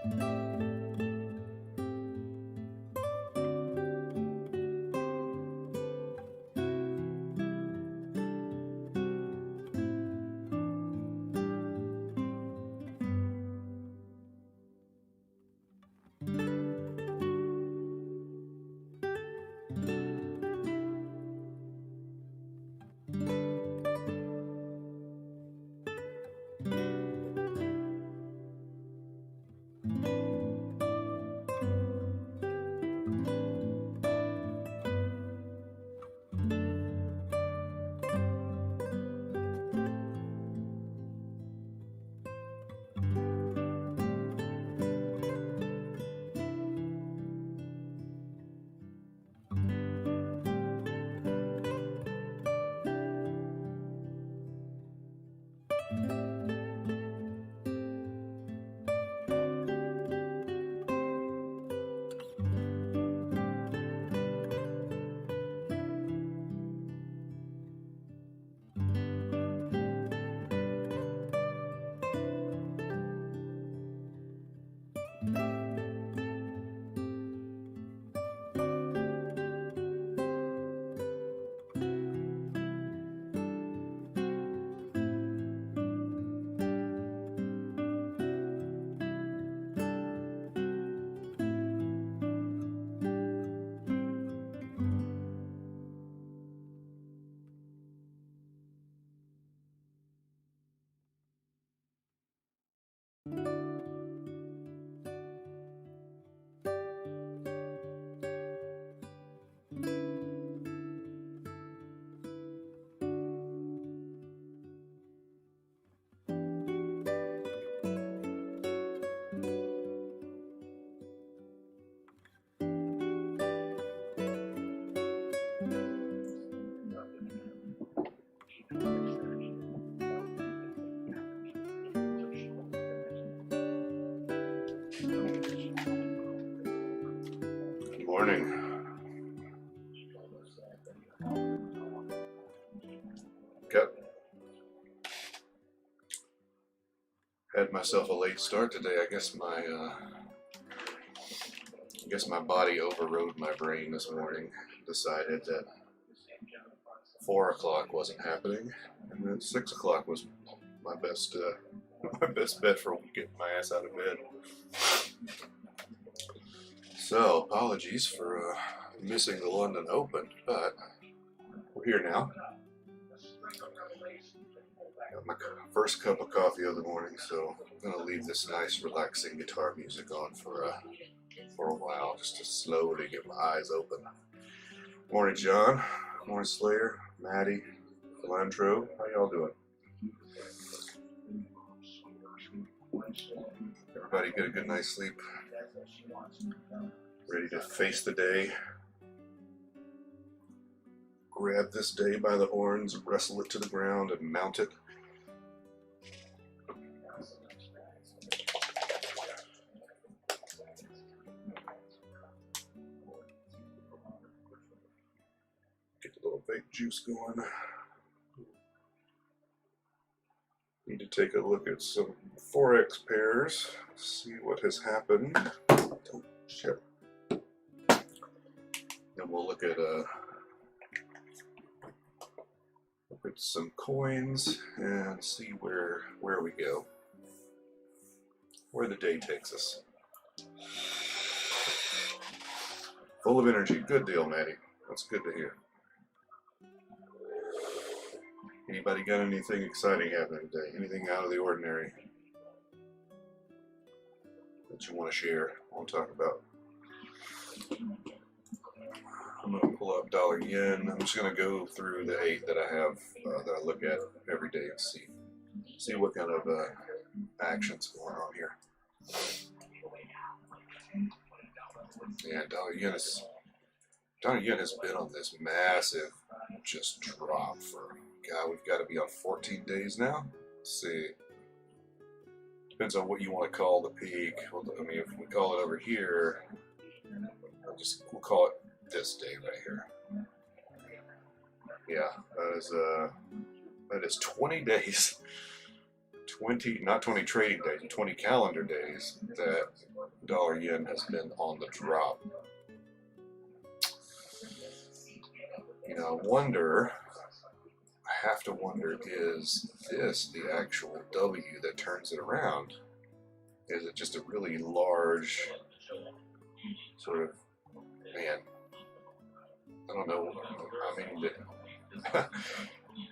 Good morning. Had myself a late start today. I guess my body overrode my brain this morning. Decided that 4 o'clock wasn't happening, and then 6 o'clock was my best my best bet for getting my ass out of bed. So apologies for missing the London Open, but we're here now. Got my first cup of coffee of the morning, so I'm gonna leave this nice, relaxing guitar music on for a while, just to slowly get my eyes open. Morning, John. Morning, Slayer, Maddie, Philantro. How y'all doing? Everybody get a good night's sleep? Ready to face the day? Grab this day by the horns, wrestle it to the ground, and mount it. Get a little vape juice going. Need to take a look at some Forex pairs, see what has happened. Oh, shit. And we'll look at some coins and see where we go, where the day takes us. Full of energy. Good deal, Maddie. That's good to hear. Anybody got anything exciting happening today? Anything out of the ordinary that you want to share, want to talk about? I'm going to pull up dollar yen. I'm just going to go through the 8 that I have, that I look at every day and see what kind of action's going on here. And dollar yen has been on this massive just drop for, God, we've got to be on 14 days now. Let's see. Depends on what you want to call the peak. Well, I mean, if we call it over here, we'll call it this day right here. Yeah, that is 20 days. 20, not 20 trading days, 20 calendar days that dollar yen has been on the drop. You know, I have to wonder, is this the actual W that turns it around? Is it just a really large sort of, man, I don't know. I mean,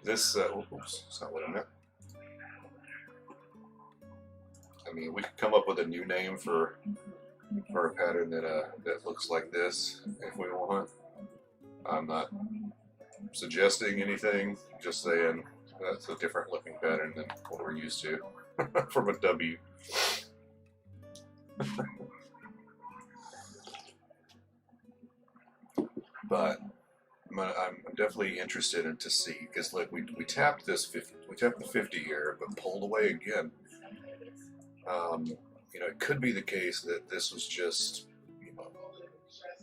this, oops, it's not what I meant. I mean, we could come up with a new name for a pattern that looks like this if we want. I'm not suggesting anything, just saying that's a different looking pattern than what we're used to from a W. But I'm definitely interested in to see, because like we tapped this 50, we tapped the 50 here, but pulled away again. You know, it could be the case that this was just, you know,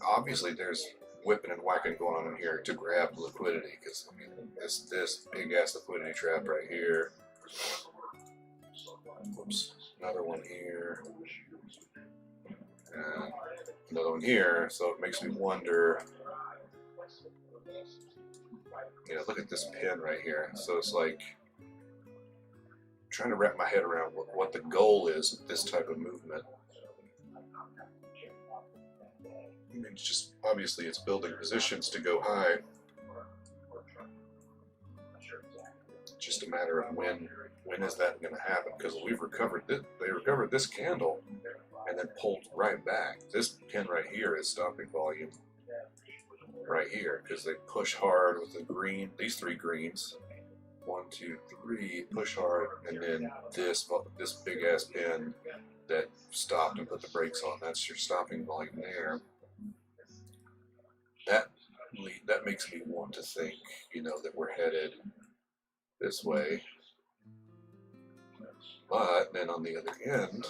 obviously there's whipping and whacking going on in here to grab liquidity, because I mean, this big ass liquidity trap right here. Whoops, another one here, and another one here. So it makes me wonder. You know, look at this pin right here. So it's like trying to wrap my head around what the goal is of this type of movement. I mean, it's just obviously it's building positions to go high. Just a matter of when is that going to happen? Because we've recovered this, they recovered this candle and then pulled right back. This pin right here is stopping volume right here because they push hard with the green, these three greens. 1, 2, 3, push hard, and then this big ass pin that stopped and put the brakes on. That's your stopping volume there. That makes me want to think, you know, that we're headed this way. But then on the other end,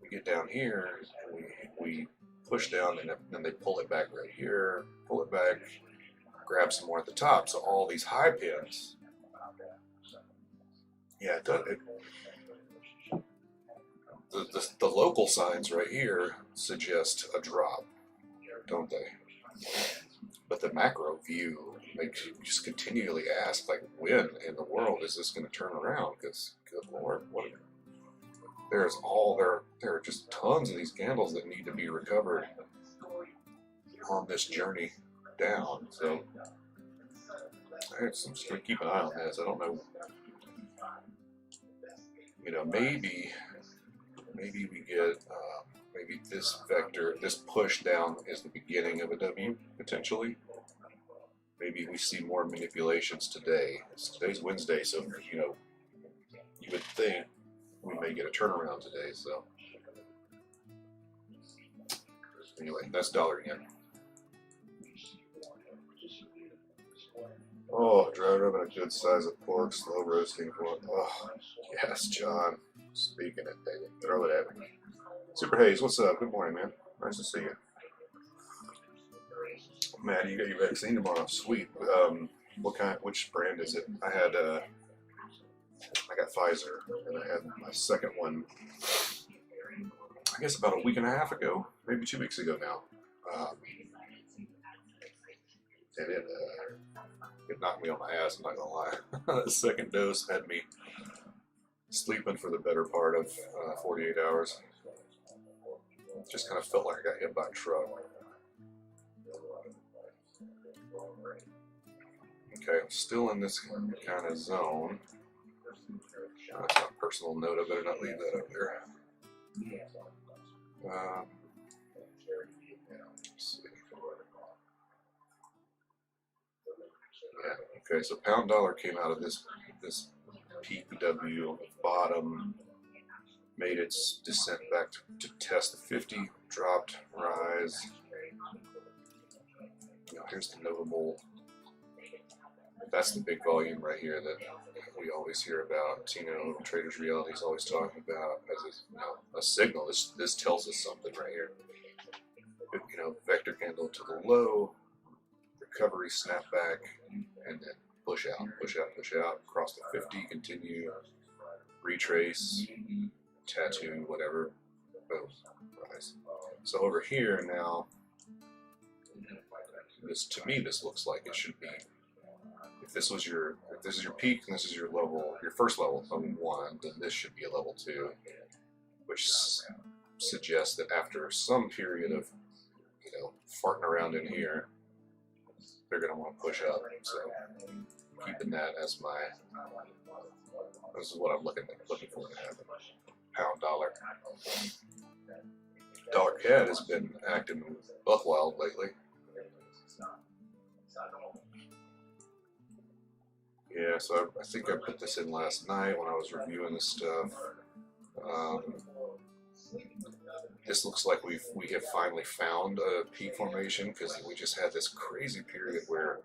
we get down here and we push down, and then they pull it back right here, pull it back, grab some more at the top. So all these high pins, yeah, the local signs right here suggest a drop, don't they? But the macro view makes you just continually ask, like, when in the world is this going to turn around? Because, good Lord, there are just tons of these candles that need to be recovered on this journey down. So I'm just going to keep an eye on this. I don't know. You know, maybe we get maybe this vector, this push down is the beginning of a W potentially. Maybe we see more manipulations today. Today's Wednesday, so you know, you would think we may get a turnaround today. So anyway, that's dollar yen. Oh, dry rubbing a good size of pork, slow roasting pork. Oh, yes, John. Speaking it, baby. Throw it at me. Super Hayes, what's up? Good morning, man. Nice to see you. Maddie, you got your vaccine tomorrow. Sweet. Which brand is it? I got Pfizer, and I had my second one, I guess about a week and a half ago, maybe 2 weeks ago now. And it knocked me on my ass, I'm not gonna lie. The second dose had me sleeping for the better part of 48 hours. Just kind of felt like I got hit by a truck. Okay, I'm still in this kind of zone. That's my personal note, I better not leave that up there. Let's see. Yeah, okay, so pound dollar came out of this peak W bottom, made its descent back to test the 50, dropped, rise. You know, here's the notable. That's the big volume right here that we always hear about. You know, Traders Reality is always talking about as a signal. This tells us something right here. You know, vector candle to the low, recovery, snapback, and then push out, push out, push out, cross the 50, continue, retrace, tattoo, whatever. Boom. Nice. So over here now, this to me this looks like it should be. If this is your peak and this is your level, your first level, level 1, then this should be a level 2, which suggests that after some period of, farting around in here, they're going to want to push up. So keeping that as this is what I'm looking for to happen. Pound dollar. Dollar cat has been acting buck wild lately. Yeah, so I think I put this in last night when I was reviewing this stuff. This looks like we have finally found a peak formation, because we just had this crazy period where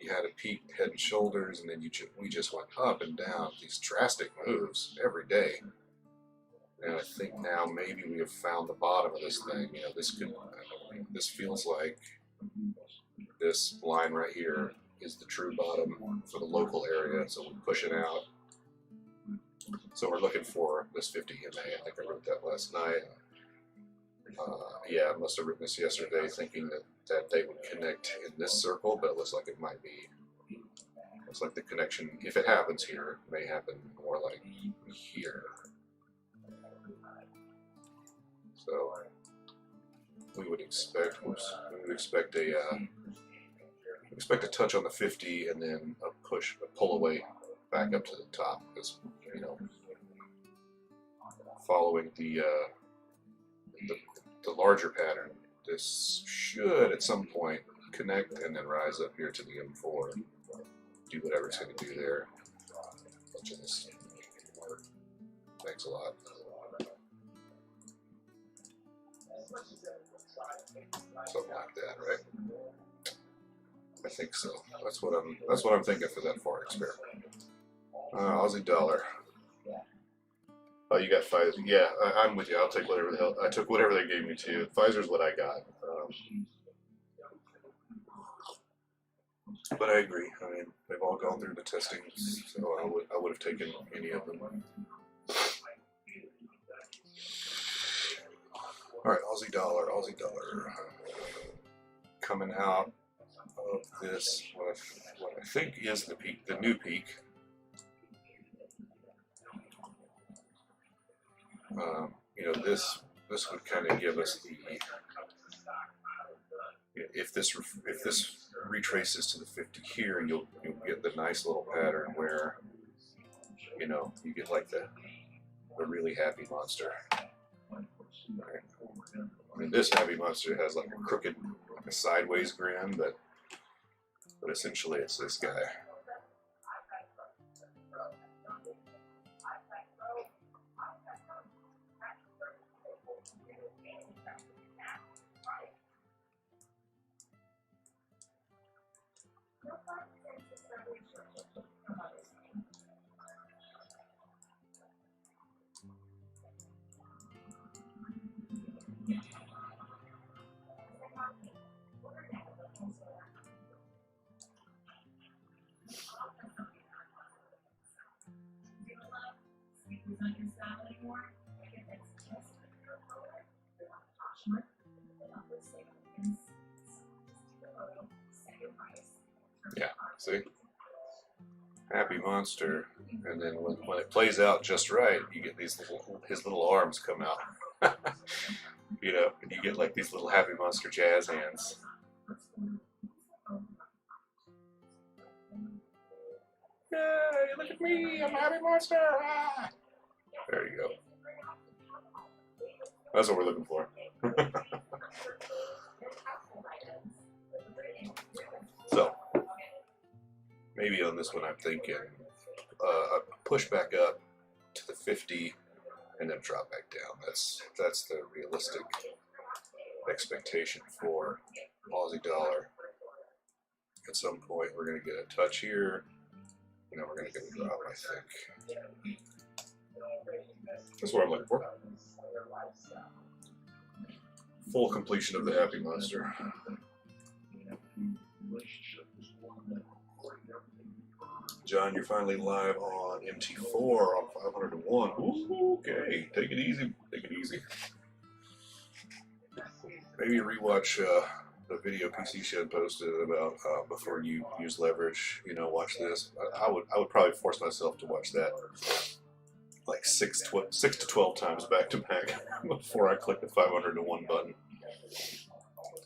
you had a peak head and shoulders, and then we just went up and down, these drastic moves every day. And I think now maybe we have found the bottom of this thing. This feels like this line right here is the true bottom for the local area, so we're pushing out. So we're looking for this 50 MA. I think I wrote that last night. Yeah, I must have written this yesterday thinking that they would connect in this circle, but it looks like it might be. Looks like the connection, if it happens here, may happen more like here. So we would expect a touch on the 50 and then a pull away back up to the top, because following the larger pattern, this should at some point connect and then rise up here to the M4 and do whatever it's going to do there. Bunch of this. Thanks a lot. Something like that, right? I think so. That's what I'm thinking for that far experiment. Aussie dollar. Oh, you got Pfizer. Yeah, I'm with you. I'll take whatever the hell. I took whatever they gave me too. Pfizer's what I got. But I agree. I mean, they've all gone through the testing, so I would have taken any of them. All right, Aussie dollar. Coming out of this, what I think is the peak, the new peak. This would kind of give us the, if this retraces to the 50 here, you'll get the nice little pattern where you get like the really happy monster. Right. I mean, this happy monster has like a crooked, like a sideways grin, but essentially it's this guy. Yeah, see? Happy monster, and then when it plays out just right, you get his little arms come out. And you get like these little happy monster jazz hands. Hey, look at me, I'm a happy monster! Ah! There you go. That's what we're looking for. So, maybe on this one I'm thinking push back up to the 50 and then drop back down. That's the realistic expectation for Aussie dollar. At some point we're going to get a touch here, and then we're going to get a drop, I think. That's what I'm looking for. Full completion of the happy monster. John, you're finally live on MT4 on 501. Ooh, okay, take it easy. Take it easy. Maybe rewatch the video PC Shed posted about before you use leverage. You know, watch this. I would probably force myself to watch that like 6 to 12 times back to back before I click the 501 button.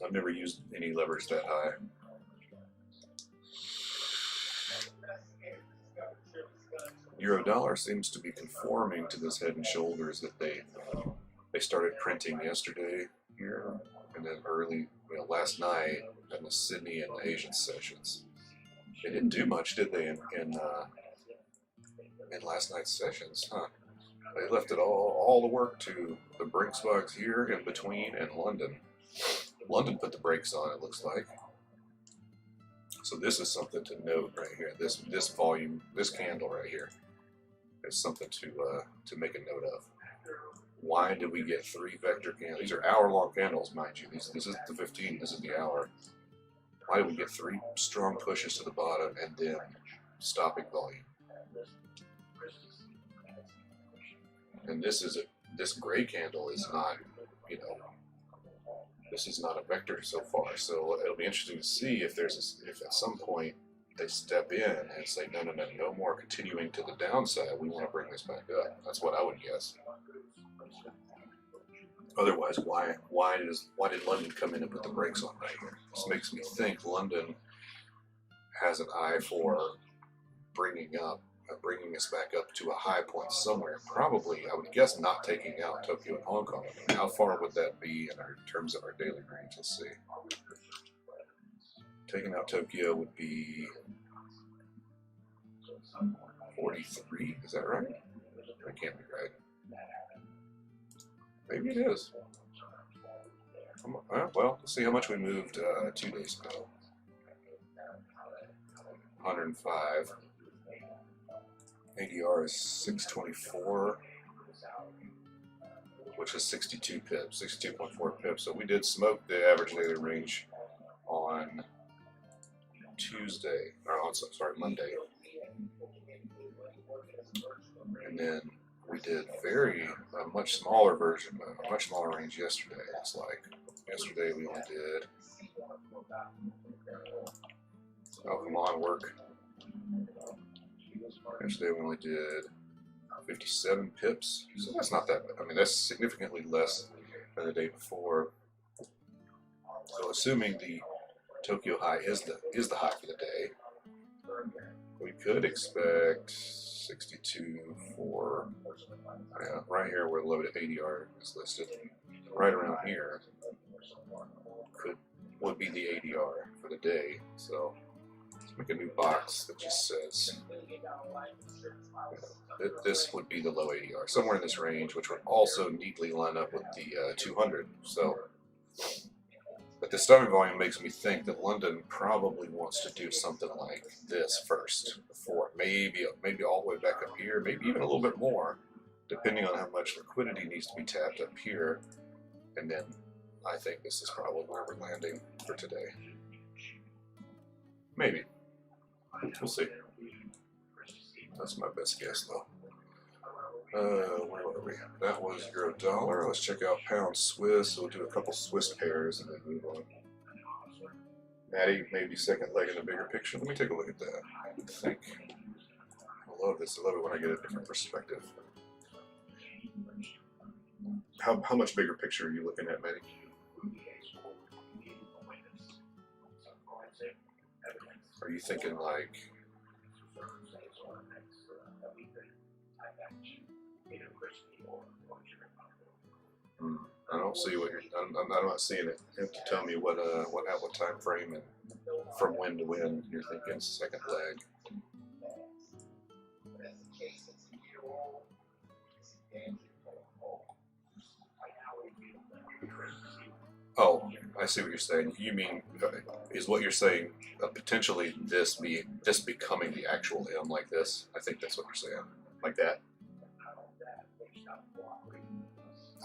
I've never used any leverage that high. Euro dollar seems to be conforming to this Head and Shoulders that they started printing yesterday here, and then early, last night in the Sydney and the Asian sessions. They didn't do much, did they? In last night's sessions, huh? They left it all the work to the Brinks box here in between and London. London put the brakes on, it looks like. So this is something to note right here. This volume, this candle right here, is something to make a note of. Why did we get 3 vector candles? These are hour-long candles, mind you. This is the 15. This is the hour. Why did we get 3 strong pushes to the bottom and then stopping volume? And this gray candle is not, this is not a vector so far. So it'll be interesting to see if at some point they step in and say, no more continuing to the downside. We want to bring this back up. That's what I would guess. Otherwise, why did London come in and put the brakes on right here? This makes me think London has an eye for bringing us back up to a high point somewhere. Probably, I would guess, not taking out Tokyo and Hong Kong. I mean, how far would that be in terms of our daily range? Let's see. Taking out Tokyo would be 43. Is that right? That can't be right. Maybe it is. Well, let's see how much we moved 2 days ago. 105. ADR is 624, which is 62 pips, 62.4 pips. So we did smoke the average daily range on Monday. And then we did a much smaller version, a much smaller range yesterday. It's like, yesterday we only did, oh, come on, work. Yesterday we only did 57 pips, so that's not that bad. I mean, that's significantly less than the day before. So assuming the Tokyo high is the high for the day, we could expect 62 for, right here where the low ADR is listed, right around here would be the ADR for the day. So let's make a new box that just says this would be the low ADR, somewhere in this range, which would also neatly line up with the 200. So, but the stopping volume makes me think that London probably wants to do something like this first, before maybe all the way back up here, maybe even a little bit more, depending on how much liquidity needs to be tapped up here. And then I think this is probably where we're landing for today. Maybe. We'll see. That's my best guess, though. Where were we? That was euro dollar. Let's check out pound Swiss. We'll do a couple Swiss pairs and then move on. Maddie, maybe second leg in the bigger picture. Let me take a look at that. I think. I love this. I love it when I get a different perspective. How much bigger picture are you looking at, Maddie? Are you thinking like I don't see what you're. I'm not seeing it. You have to tell me what time frame and from when to when you're thinking second leg. Oh, I see what you're saying. You mean is what you're saying potentially this becoming the actual M like this? I think that's what you're saying, like that.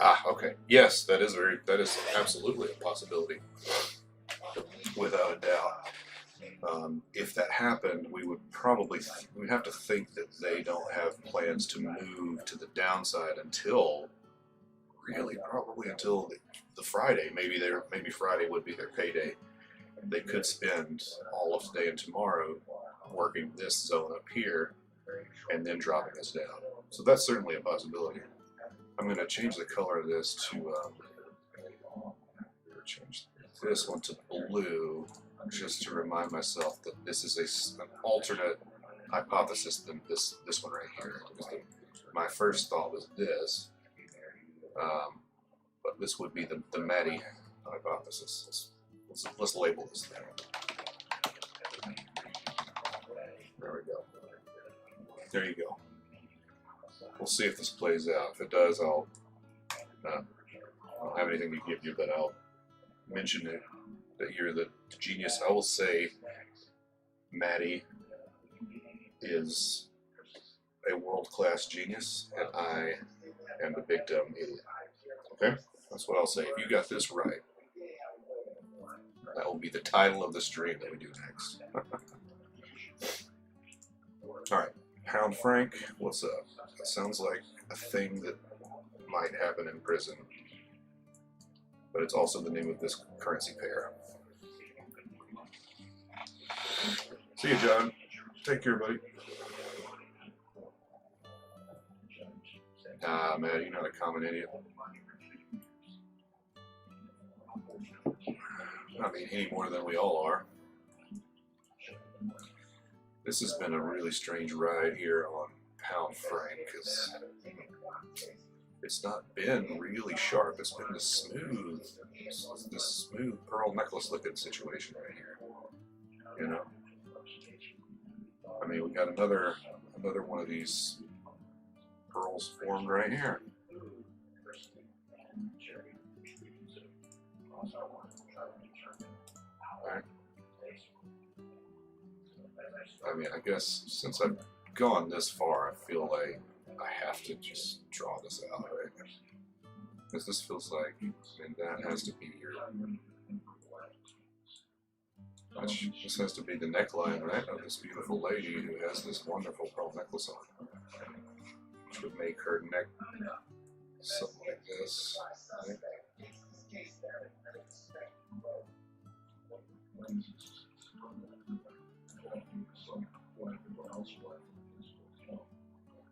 Ah, okay. Yes, that is absolutely a possibility, without a doubt. If that happened, we would probably we'd have to think that they don't have plans to move to the downside until really probably until the Friday. Maybe Friday would be their payday. They could spend all of today and tomorrow working this zone up here and then dropping us down. So that's certainly a possibility. I'm going to change the color of this to change this one to blue, just to remind myself that this is an alternate hypothesis than this one right here. My first thought was this, but this would be the Maddie hypothesis. Let's label this thing. There we go. There you go. We'll see if this plays out. If it does, I don't have anything to give you, but I'll mention it, that you're the genius. I will say Maddie is a world-class genius, and I am a big dumb idiot. Okay? That's what I'll say. If you got this right, that will be the title of the stream that we do next. Alright, Pound Frank, what's up? That sounds like a thing that might happen in prison, but it's also the name of this currency pair. See you, John. Take care, buddy. Ah, man, you're not a common idiot. I mean, any more than we all are. This has been a really strange ride here on Pound Frank, because it's not been really sharp. It's been this smooth pearl necklace looking situation right here. You know? I mean, we got another one of these pearls formed right here. Right. I mean, I guess since I've gone this far, I feel like I have to just draw this out, right? Because this feels like, and that has to be your, this has to be the neckline, right, of this beautiful lady who has this wonderful pearl necklace on, which would make her neck something like this, right?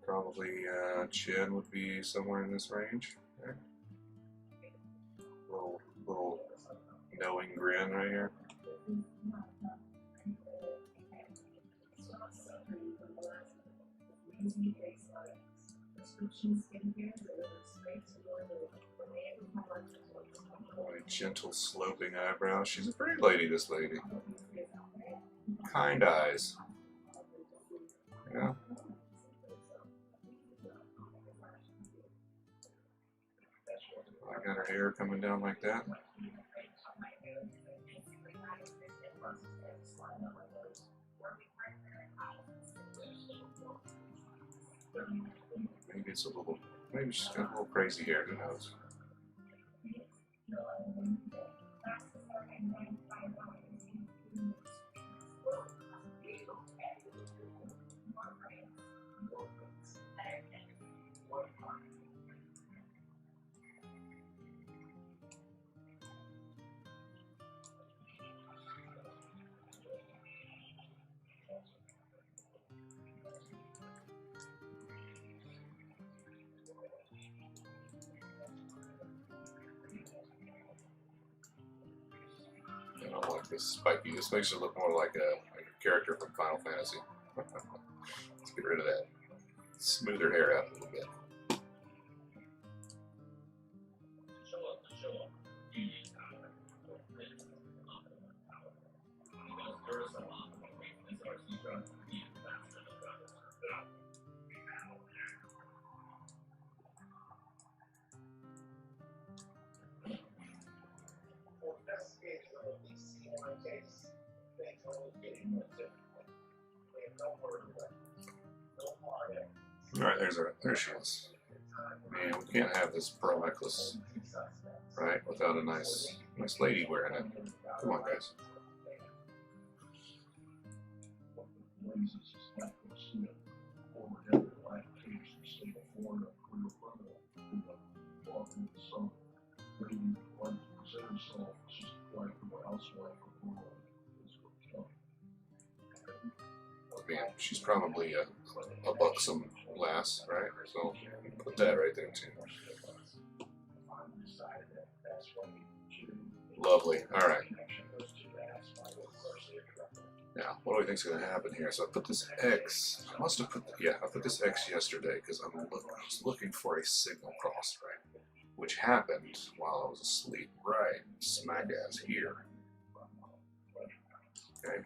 Probably chin would be somewhere in this range. Okay. Little knowing grin right here. Gentle sloping eyebrows. She's a pretty lady, this lady. Kind eyes. Yeah. I got her hair coming down like that. Maybe it's maybe she's got a little crazy hair, who knows? I don't like this spiky. This makes her look more like a character from Final Fantasy. Let's get rid of that. Smooth her hair out a little bit. Alright, there she is. Man, we can't have this pearl necklace, right, without a nice lady wearing it. Come on, guys. Man, she's probably a buxom lass, right? So put that right there too. Lovely. All right. Now, what do I think is going to happen here? So I put this X. I must have put I put this X yesterday because I was looking for a signal cross, right? Which happened while I was asleep, right smack ass here. Okay.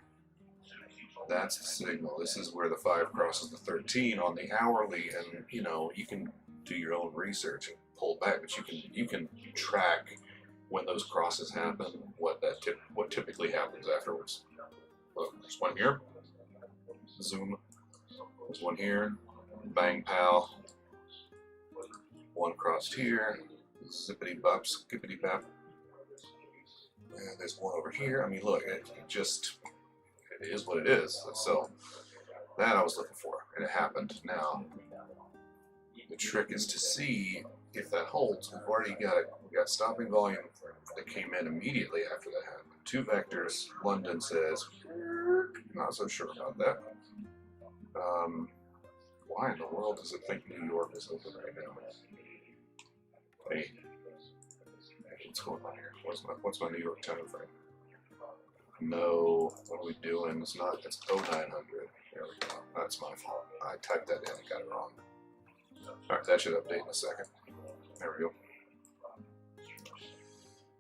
That's the signal. This is where the 5 crosses the 13 on the hourly, and you know you can do your own research and pull back, but you can track when those crosses happen, what typically happens afterwards. Look, there's one here. Zoom. There's one here. Bang pow. One crossed here. Zippity bop, skippity bop. And there's one over here. I mean, look, it is what it is. So that I was looking for, and it happened. Now the trick is to see if that holds. We got stopping volume that came in immediately after that happened. 2 vectors. London says, not so sure about that. Why in the world does it think New York is open right now? Hey, what's going on here? What's my New York time frame? No, what are we doing? It's 0900. There we go. That's my fault. I typed that in and got it wrong. Alright, that should update in a second. There we go.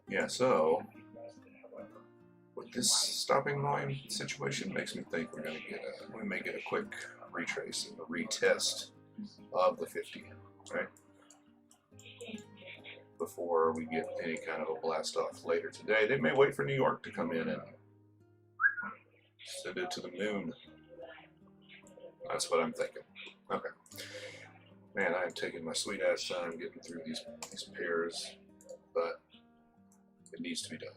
Yeah, so with this stopping volume situation makes me think we may get a quick retrace and a retest of the 50, right? Before we get any kind of a blast off later today. They may wait for New York to come in and send it to the moon. That's what I'm thinking. Okay. Man, I am taking my sweet ass time getting through these pairs, but it needs to be done.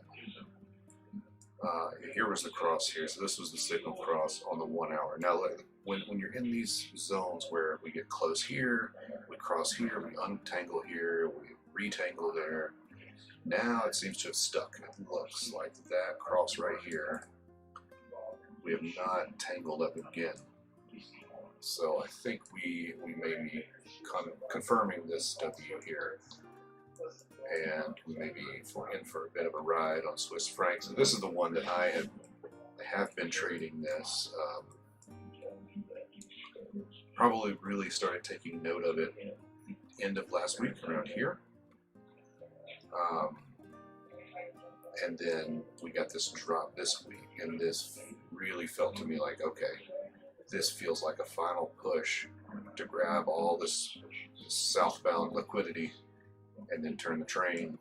Here was the cross here, so this was the signal cross on the 1 hour. Now, when you're in these zones where we get close here, we cross here, we untangle here, we retangle there, now it seems to have stuck. It looks like that cross right here, we have not tangled up again. So I think we may be confirming this W here, and we may be in for a bit of a ride on Swiss francs. And this is the one that I have been trading this. Probably really started taking note of it end of last week around here. And then we got this drop this week, and this really felt to me like, okay, this feels like a final push to grab all this southbound liquidity and then turn the train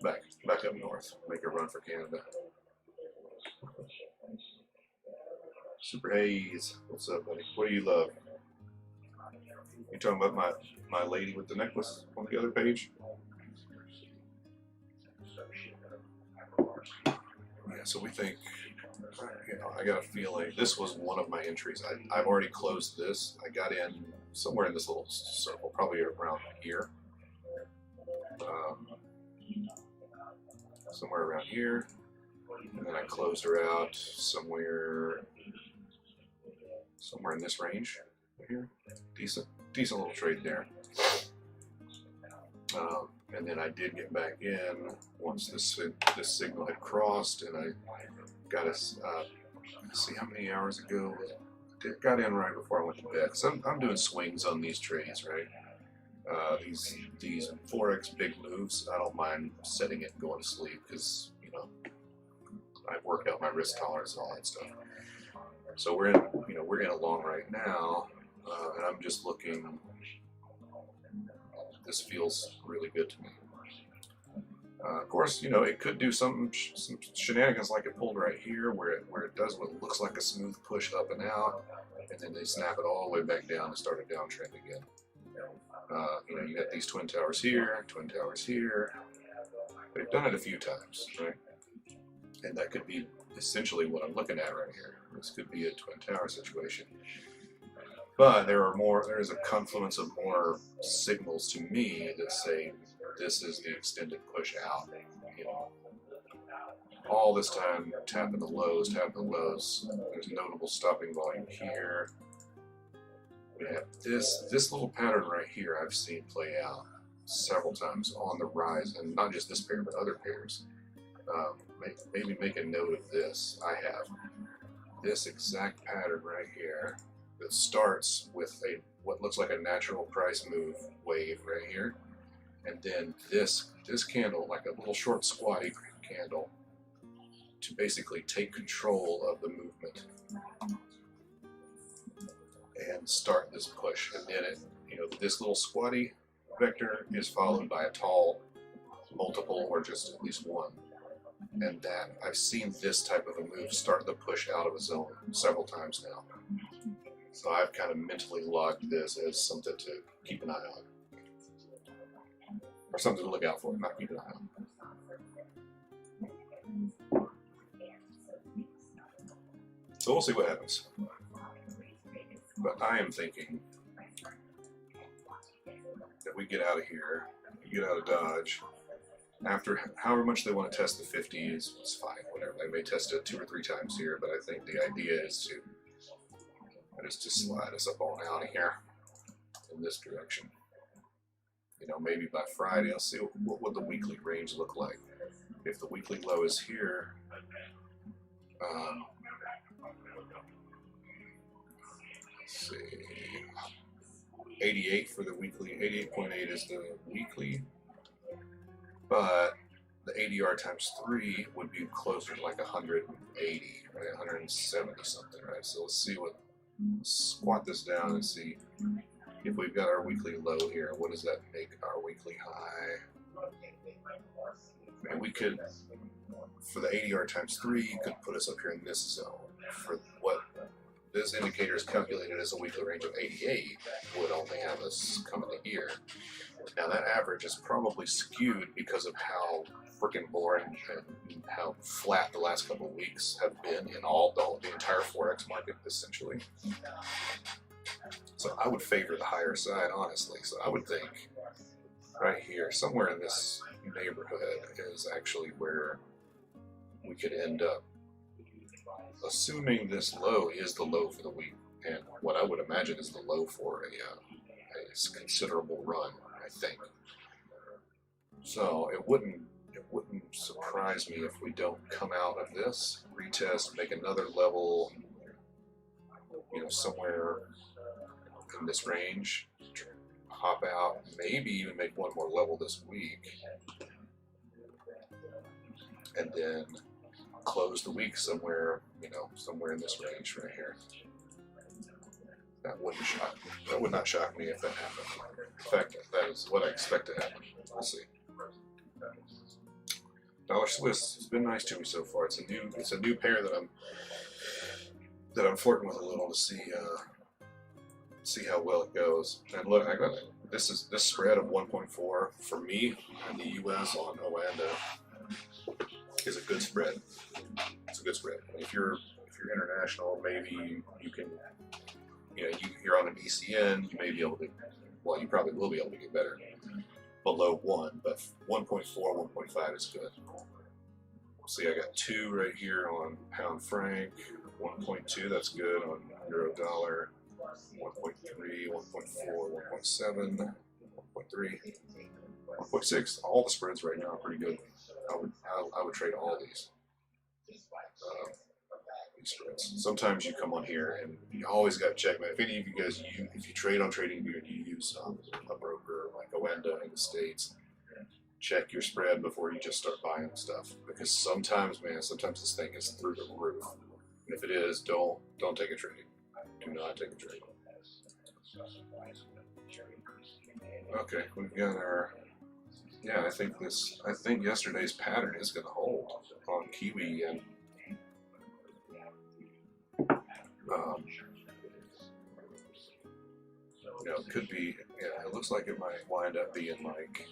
back up north, make a run for Canada. Super Haze, what's up, buddy? What do you love? You talking about my lady with the necklace on the other page? Yeah, so we think, I got a feeling this was one of my entries. I've already closed this. I got in somewhere in this little circle, probably around here. Somewhere around here. And then I closed her out somewhere in this range right here. Decent little trade there. And then I did get back in once this signal had crossed, and I got us. See how many hours ago. Got in right before I went to bed. So I'm doing swings on these trades, right? These forex big moves. I don't mind setting it and going to sleep because I've worked out my risk tolerance and all that stuff. So we're in a long right now, and I'm just looking. This feels really good to me. Of course, it could do some shenanigans like it pulled right here, where it does what looks like a smooth push up and out, and then they snap it all the way back down and start a downtrend again. You got these twin towers here. They've done it a few times, right? And that could be essentially what I'm looking at right here. This could be a Twin Tower situation. But there is a confluence of more signals to me that say this is the extended push out. You know, all this time tapping the lows, tapping the lows. There's notable stopping volume here. We have this little pattern right here I've seen play out several times on the rise, and not just this pair, but other pairs. Maybe make a note of this. I have this exact pattern right here that starts with what looks like a natural price move wave right here, and then this candle, like a little short squatty candle, to basically take control of the movement and start this push. And then this little squatty vector is followed by a tall multiple or just at least one. And that I've seen this type of a move start the push out of a zone several times now. So I've kind of mentally logged this as something to keep an eye on. Or something to look out for, not keep an eye on. So we'll see what happens. But I am thinking that we get out of here, we get out of Dodge. After however much they want to test the 50s, it's fine, whatever. They may test it 2 or 3 times here, but I think the idea is to slide us up on out of here in this direction. You know, maybe by Friday I'll see what would the weekly range look like. If the weekly low is here, let's see, 88 for the weekly, 88.8 is the weekly, but the ADR times 3 would be closer to like 180, right? 170 something, right? So let's see squat this down and see if we've got our weekly low here. What does that make our weekly high? And we could, for the ADR times 3, could put us up here in this zone. For what this indicator is calculated as a weekly range of 88, would only have us coming to here. Now that average is probably skewed because of how freaking boring and how flat the last couple of weeks have been in the entire Forex market, essentially. So I would favor the higher side, honestly. So I would think right here, somewhere in this neighborhood, is actually where we could end up. Assuming this low is the low for the week, and what I would imagine is the low for a considerable run, I think. So it wouldn't surprise me if we don't come out of this, retest, make another level, somewhere in this range, hop out, maybe even make one more level this week, and then close the week somewhere, somewhere in this range right here. That wouldn't shock me. That would not shock me if that happened. In fact, that is what I expect to happen. We'll see. Dollar Swiss has been nice to me so far. It's a new pair that I'm flirting with a little to see how well it goes. And look, I got this spread of 1.4 for me in the U.S. on Oanda is a good spread. It's a good spread. If you're international, maybe you can, you're on an ECN, you may be able to, well, you probably will be able to get better below 1, but 1.4, 1.5 is good. See, I got 2 right here on pound franc, 1.2, that's good on euro dollar, 1.3, 1.4, 1.7, 1.3, 1.6. All the spreads right now are pretty good. I would trade all these spreads. Sometimes you come on here and you always got to check, man. If any of you guys, if you trade on TradingView and you use a broker like Oanda in the States, check your spread before you just start buying stuff. Because sometimes this thing is through the roof. And if it is, don't take a trade. Do not take a trade. Okay, we've got our. Yeah, I think yesterday's pattern is going to hold on Kiwi and it could be. Yeah, it looks like it might wind up being like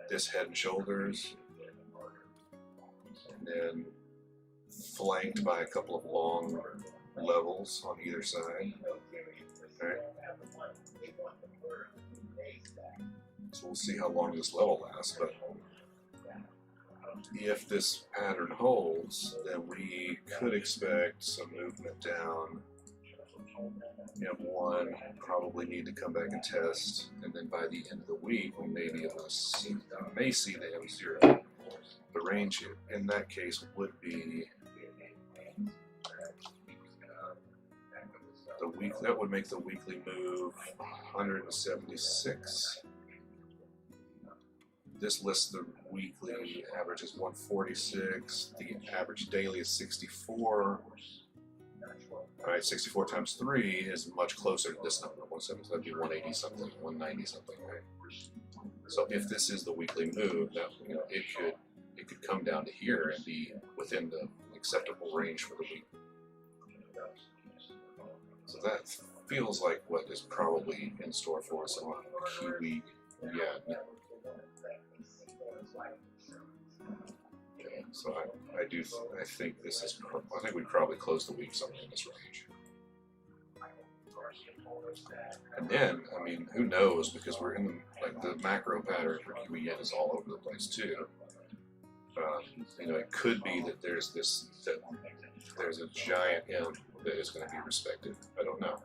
this head and shoulders, and then flanked by a couple of long levels on either side. Okay. So we'll see how long this level lasts, but if this pattern holds, then we could expect some movement down. M1, probably need to come back and test, and then by the end of the week we may be able to see, may see the M0. The range in that case would be the week. That would make the weekly move 176. This lists the weekly average is 146. The average daily is 64. All right, 64 times 3 is much closer to this number. 170, that'd be 180 something, 190 something, right? So if this is the weekly move, that it could come down to here and be within the acceptable range for the week. So that feels like what is probably in store for us on Kiwi yen. Okay, so I think this is. I think we'd probably close the week somewhere in this range. And then, I mean, who knows? Because we're in the macro pattern for Kiwi yen is all over the place too. It could be that there's a giant M that is going to be respected. I don't know.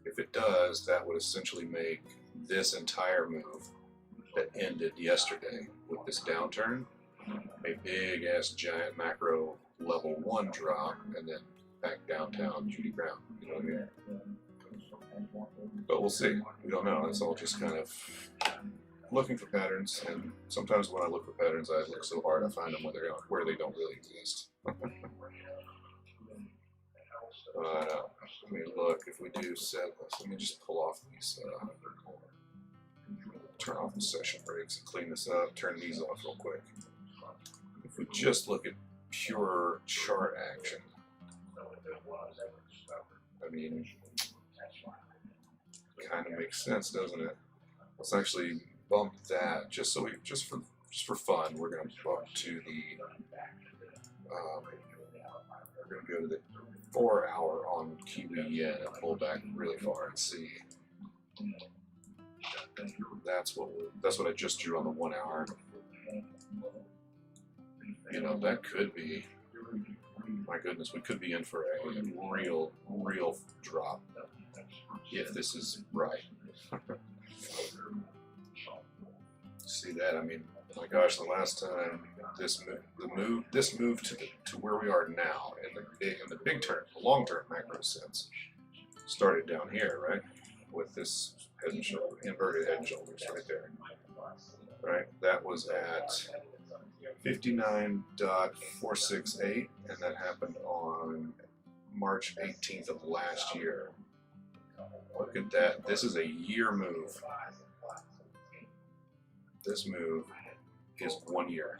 If it does, that would essentially make this entire move that ended yesterday with this downturn a big ass giant macro level 1 drop and then back downtown Judy Brown. You know what I mean? But we'll see. We don't know. It's all just kind of looking for patterns, and sometimes when I look for patterns, I look so hard I find them where they don't really exist. Let me look. If we do set this, let me just pull off these. Turn off the session breaks and clean this up. Turn these off real quick. If we just look at pure chart action, I mean, kind of makes sense, doesn't it? Let's actually bump that just for fun. We're going to bump to the. We're going to go to the 4 hour on Kiwi yen and pull back really far and see. That's what I just drew on the 1 hour. That could be. My goodness, we could be in for a real drop if this is right. See that? I mean, my gosh, the last time this move to where we are now in the big term, the long term macro sense, started down here, right? With this head and shoulder, inverted head and shoulders right there. Right? That was at 59.468, and that happened on March 18th of last year. Look at that. This is a year move. This move is 1 year.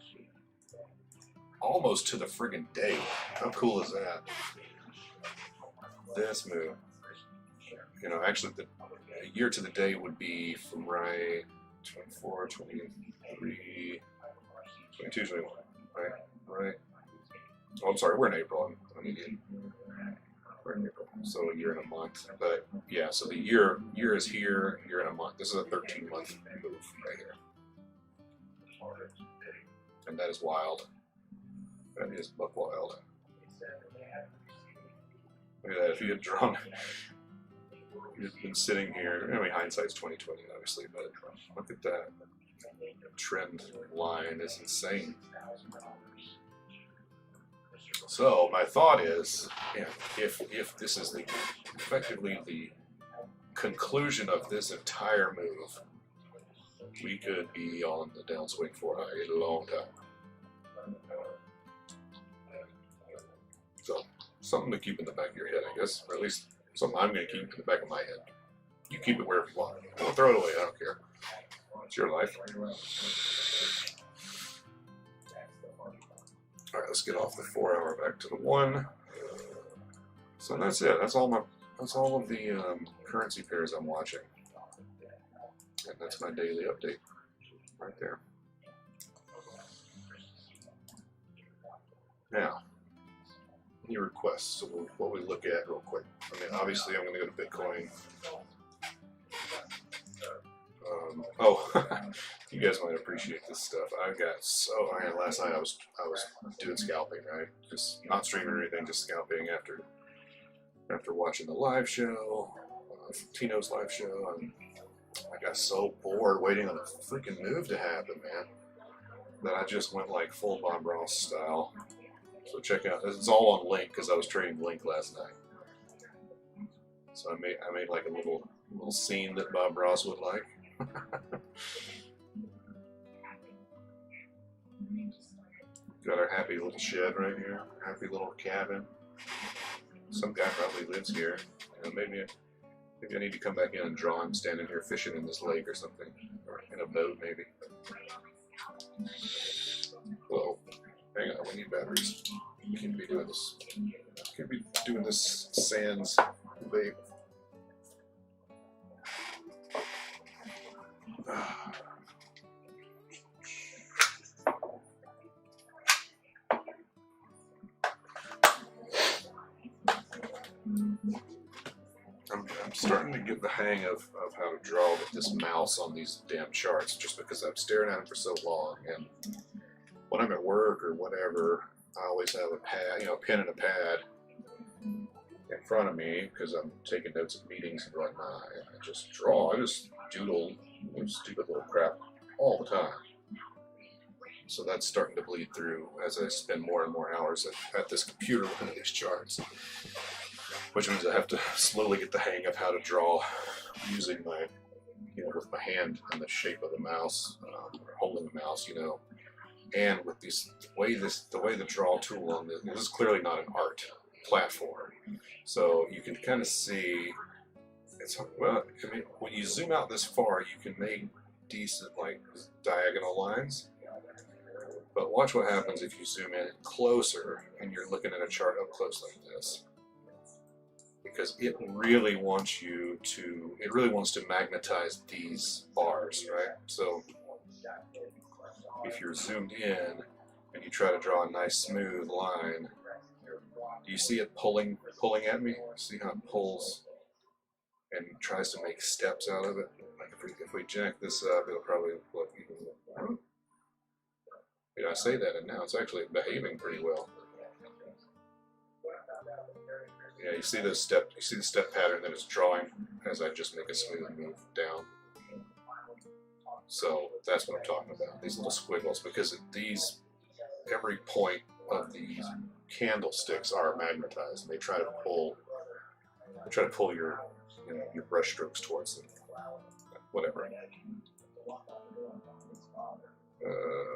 Almost to the friggin' day. How cool is that? This move. Actually, a year to the day would be from 24, 23, 22, 21, right? Oh, I'm sorry, we're in April. I'm an idiot. We're in April, so a year and a month. But yeah, so the year is here, year and a month. This is a 13-month move right here. And that is wild. That is buck wild. Look at that, if you had drawn, you've been sitting here, hindsight's 20/20 obviously, but look at that. Trend line is insane. So my thought is, if this is effectively the conclusion of this entire move, we could be on the downswing for a long time. So something to keep in the back of your head, I guess, or at least something I'm going to keep in the back of my head. You keep it wherever you want. Don't throw it away. I don't care. It's your life. All right, let's get off the 4 hour back to the 1. So that's it. That's all of the currency pairs I'm watching, and that's my daily update right there. Now, any requests? So what we look at real quick. I mean, obviously, I'm going to go to Bitcoin. Oh, you guys might appreciate this stuff. I got so iron last night. I was doing scalping, right? Just not streaming or anything, just scalping after watching the live show, Tino's live show, and I got so bored waiting on a freaking move to happen, man, that I just went like full Bob Ross style. So check out. It's all on Link because I was trading Link last night. So I made like a little scene that Bob Ross would like. Got our happy little shed right here, happy little cabin. Some guy probably lives here. You know, maybe I need to come back in and draw him standing here fishing in this lake or something, or in a boat maybe. Whoa, hang on, we need batteries. We can't be doing this. Can't be doing this sans vape. I'm starting to get the hang of how to draw with this mouse on these damn charts, just because I'm staring at them for so long. And when I'm at work or whatever, I always have a pad, you know, a pen and a pad in front of me because I'm taking notes at meetings and whatnot. And I just draw. I just doodle stupid little crap all the time. So that's starting to bleed through as I spend more and more hours at this computer looking at these charts. Which means I have to slowly get the hang of how to draw using my, you know, with my hand and the shape of the mouse, or holding the mouse, you know, and with these the way the draw tool on this is clearly not an art platform, so you can kind of see it's well. I mean, when you zoom out this far, you can make decent like diagonal lines. But watch what happens if you zoom in closer and you're looking at a chart up close like this. Because it really wants to magnetize these bars, right? So if you're zoomed in and you try to draw a nice smooth line, do you see it pulling at me? See how it pulls and tries to make steps out of it? Like if we jack this up, it'll probably look even more. You know, I say that and now it's actually behaving pretty well. Yeah, you see the step pattern that it's drawing as I just make a smooth move down. So that's what I'm talking about. These little squiggles, because every point of these candlesticks are magnetized. They try to pull your, you know, your brush strokes towards them. Whatever.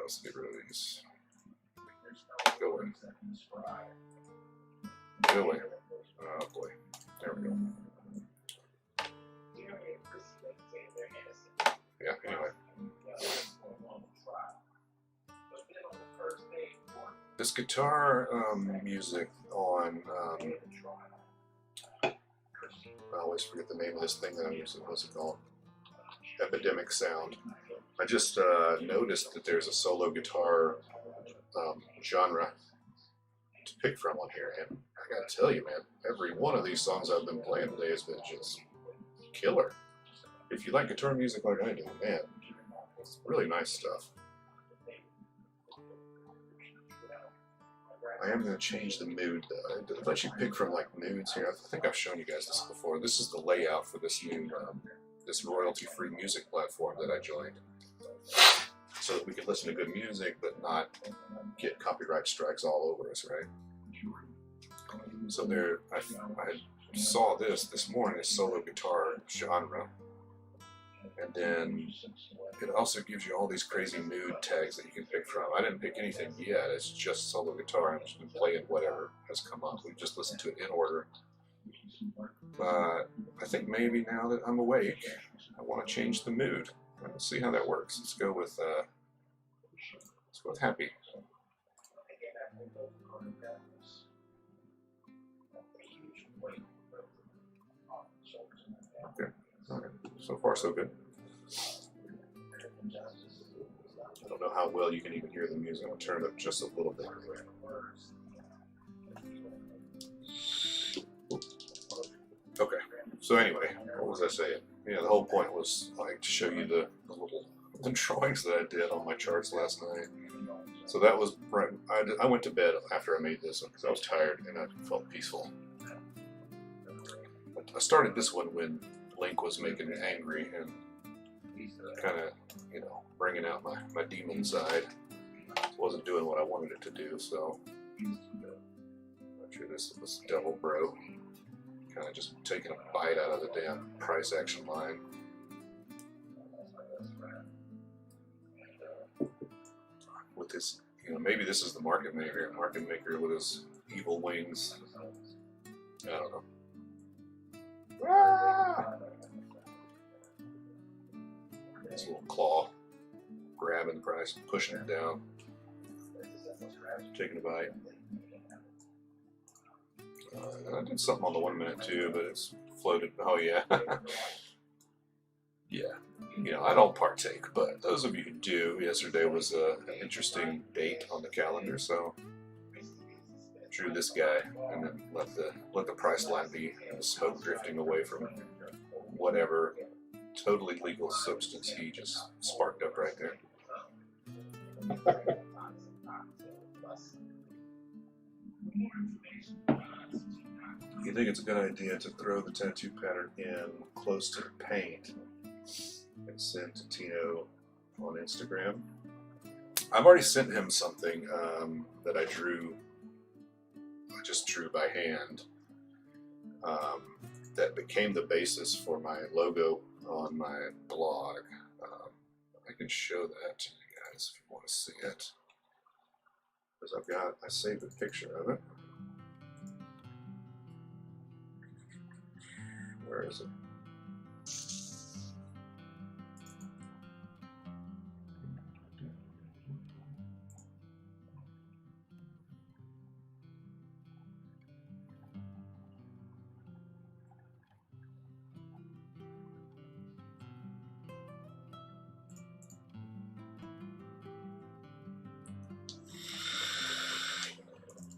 Let's get rid of these. Go away. Go away. Oh boy, there we go. Yeah, anyway. This guitar music on, I always forget the name of this thing that I'm using, what's it called? Epidemic Sound. I just noticed that there's a solo guitar genre to pick from on here, and I gotta tell you, man, every one of these songs I've been playing today has been just killer. If you like guitar music like I do, man, it's really nice stuff. I am going to change the mood, though. It lets you pick from like moods here. I think I've shown you guys this before. This is the layout for this new, this royalty-free music platform that I joined, so that we could listen to good music but not get copyright strikes all over us, right? So there, I saw this morning, this solo guitar genre, and then it also gives you all these crazy mood tags that you can pick from. I didn't pick anything yet. It's just solo guitar. I've just been playing whatever has come up. We've just listened to it in order. But I think maybe now that I'm awake, I want to change the mood. Let's see how that works. Let's go with happy. Okay. Okay. So far, so good. I don't know how well you can even hear the music. I'm going to turn it up just a little bit. Okay, so anyway, what was I saying? Yeah, the whole point was like to show you the little the drawings that I did on my charts last night. So that was right. I went to bed after I made this one because I was tired and I felt peaceful. But I started this one when Link was making me angry and kind of, you know, bringing out my demon side. It wasn't doing what I wanted it to do, so I'm sure this was Devil Bro. Kind of just taking a bite out of the damn price action line. With his, you know, maybe this is the market maker with his evil wings. I don't know. Ah! This little claw grabbing the price, pushing it down, taking a bite. I did something on the 1 minute too, but it's floated. Oh yeah, yeah. You know, I don't partake, but those of you who do, yesterday was an interesting date on the calendar, so drew this guy and then let the price line be smoke drifting away from whatever totally legal substance he just sparked up right there. You think it's a good idea to throw the tattoo pattern in close to the paint and send to Tino on Instagram? I've already sent him something that I just drew by hand, that became the basis for my logo on my blog. I can show that to you guys if you want to see it, because I saved a picture of it. Where is it?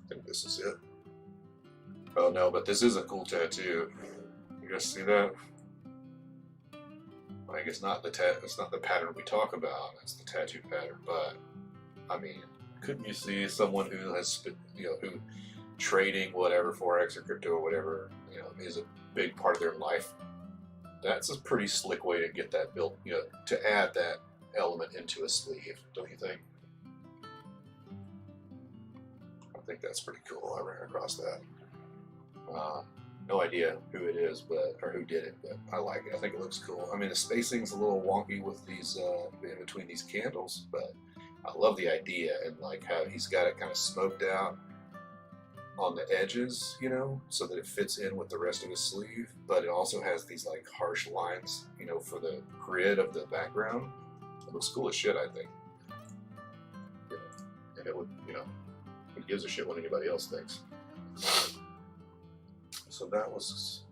I think this is it. Oh no, but this is a cool tattoo. You guys see that? Like, it's not the pattern we talk about. It's the tattoo pattern. But I mean, couldn't you see someone who has, you know, who trading whatever forex or crypto or whatever, you know, is a big part of their life? That's a pretty slick way to get that built. You know, to add that element into a sleeve, don't you think? I think that's pretty cool. I ran across that. No idea who it is, or who did it, but I like it. I think it looks cool. I mean, the spacing's a little wonky with these in between these candles, but I love the idea and like how he's got it kind of smoked out on the edges, you know, so that it fits in with the rest of his sleeve. But it also has these like harsh lines, you know, for the grid of the background. It looks cool as shit, I think. Yeah. And it would, you know, who gives a shit what anybody else thinks. So that was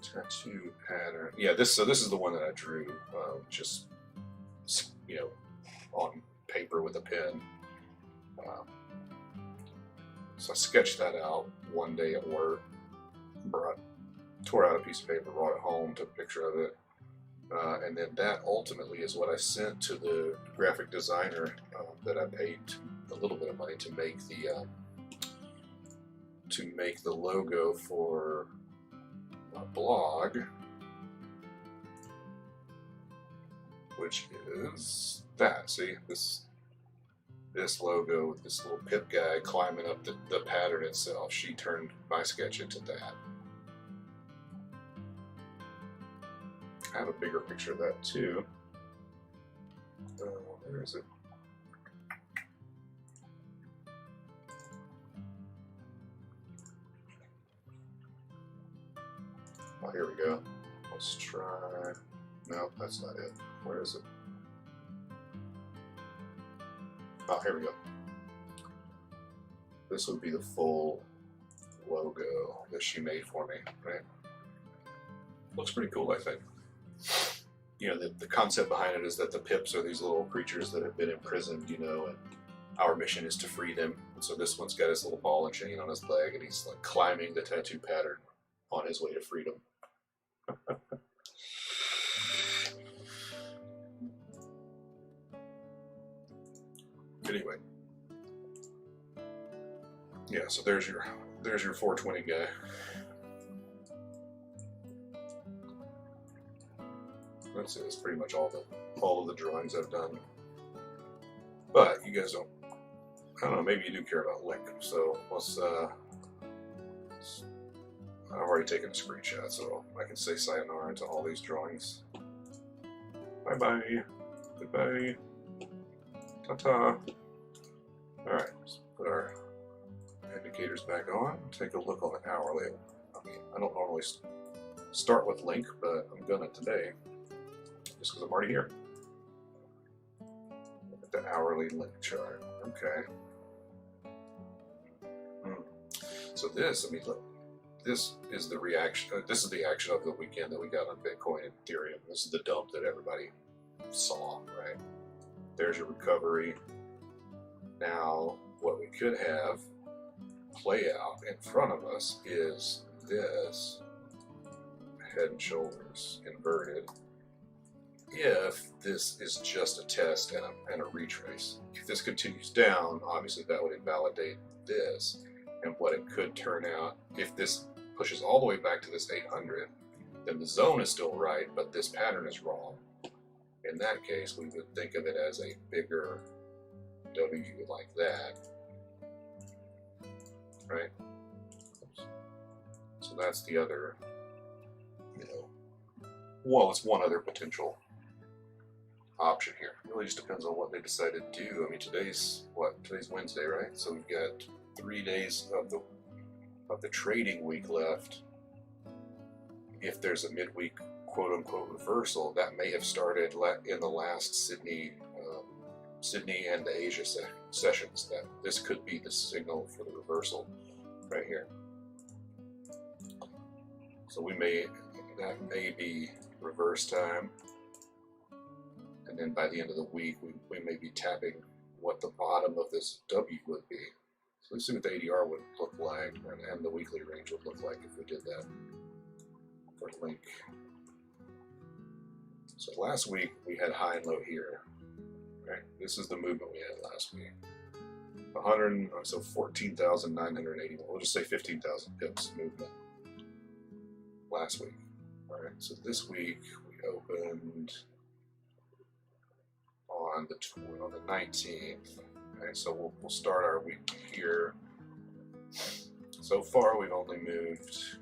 tattoo pattern. Yeah, so this is the one that I drew, just, you know, on paper with a pen. So I sketched that out one day at work, tore out a piece of paper, brought it home, took a picture of it, and then that ultimately is what I sent to the graphic designer that I paid a little bit of money to make the logo for my blog, which is that. See, this logo with this little pip guy climbing up the pattern itself. She turned my sketch into that. I have a bigger picture of that too. Where is it? Oh, here we go. Let's try. No, that's not it. Where is it? Oh, here we go. This would be the full logo that she made for me, right? Looks pretty cool, I think. You know, the concept behind it is that the pips are these little creatures that have been imprisoned, you know, and our mission is to free them. And so this one's got his little ball and chain on his leg, and he's like climbing the tattoo pattern on his way to freedom. Anyway, yeah. So there's your 420 guy. That's it. That's pretty much all of the drawings I've done. But you guys don't. I don't know. Maybe you do care about link. So let's. I've already taken a screenshot, so I can say sayonara to all these drawings. Bye bye. Goodbye. Ta ta. Alright, let's put our indicators back on. Take a look on the hourly. I mean, I don't normally start with link, but I'm gonna today, just because I'm already here. Look at the hourly link chart. Okay. So this, I mean, look, this is the reaction. This is the action of the weekend that we got on Bitcoin and Ethereum. This is the dump that everybody saw, right? There's your recovery. Now, what we could have play out in front of us is this head and shoulders inverted. If this is just a test and a retrace. If this continues down, obviously that would invalidate this. And what it could turn out, if this pushes all the way back to this 800, then the zone is still right, but this pattern is wrong. In that case, we would think of it as a bigger W like that, right? So that's the other, well, it's one other potential option here. It really just depends on what they decide to do. I mean, today's Wednesday, right? So we've got 3 days of the trading week left. If there's a midweek quote-unquote reversal, that may have started in the last Sydney and the Asia sessions. That this could be the signal for the reversal right here. So that may be reverse time, and then by the end of the week we may be tapping what the bottom of this W would be. So let's see what the ADR would look like, and the weekly range would look like if we did that for link. So last week we had high and low here. Right? This is the movement we had last week. 14,980. We'll just say 15,000 pips movement last week. All right. So this week we opened on the 19th. Okay, so we'll start our week here. So far, we've only moved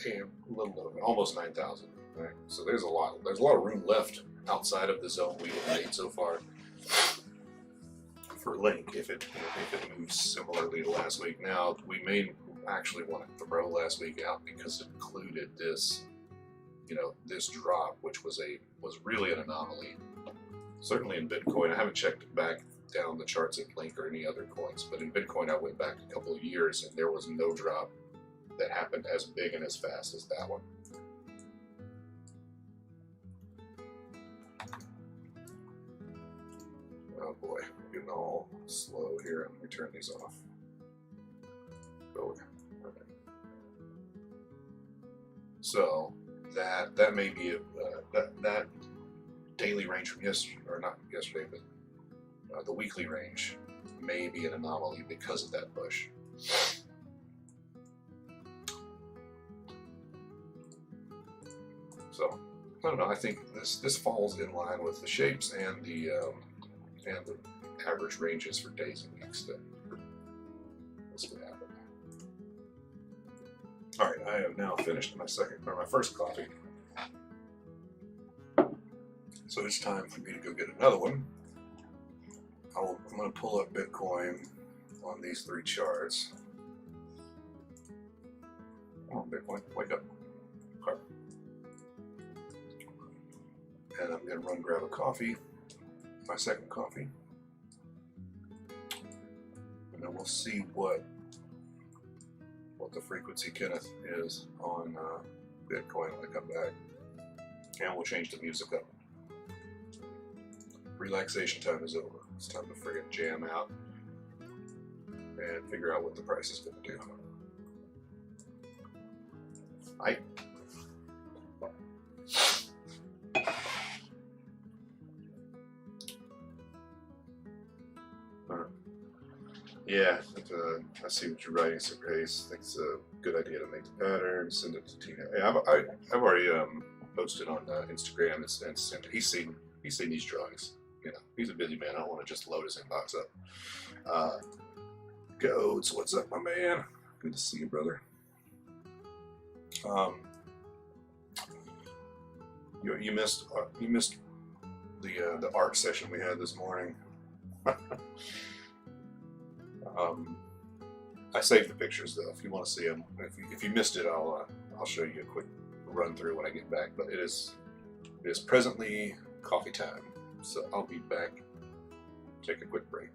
a little, almost 9,000. Right? So there's a lot of room left outside of the zone we have made so far for link. If it moves similarly to last week, now we may actually want to throw last week out because it included this, this drop, which was really an anomaly. Certainly in Bitcoin, I haven't checked back down the charts at Link or any other coins, but in Bitcoin I went back a couple of years and there was no drop that happened as big and as fast as that one. Oh boy, we're getting all slow here. Let me turn these off. Okay. So that may be that daily range from yesterday, or not yesterday, but the weekly range may be an anomaly because of that push. So I don't know. I think this falls in line with the shapes and the average ranges for days and weeks. That's what happened. All right, I have now finished my first coffee. So it's time for me to go get another one. I'm going to pull up Bitcoin on these 3 charts. Come on, Bitcoin, wake up. Okay. And I'm going to run grab a coffee, my second coffee. And then we'll see what the frequency Kenneth is on Bitcoin when I come back. And we'll change the music up. Relaxation time is over. It's time to friggin' jam out and figure out what the price is going to do. Yeah, I see what you're writing, Super Hayes. I think it's a good idea to make the pattern, send it to Tina. Yeah, I've already posted on Instagram and sent. He's seen these drawings. You know, he's a busy man. I don't want to just load his inbox up. b0tz, what's up, my man? Good to see you, brother. You missed the art session we had this morning. I saved the pictures though. If you want to see them, if you missed it, I'll show you a quick run through when I get back. But it is presently coffee time, so I'll be back. Take a quick break.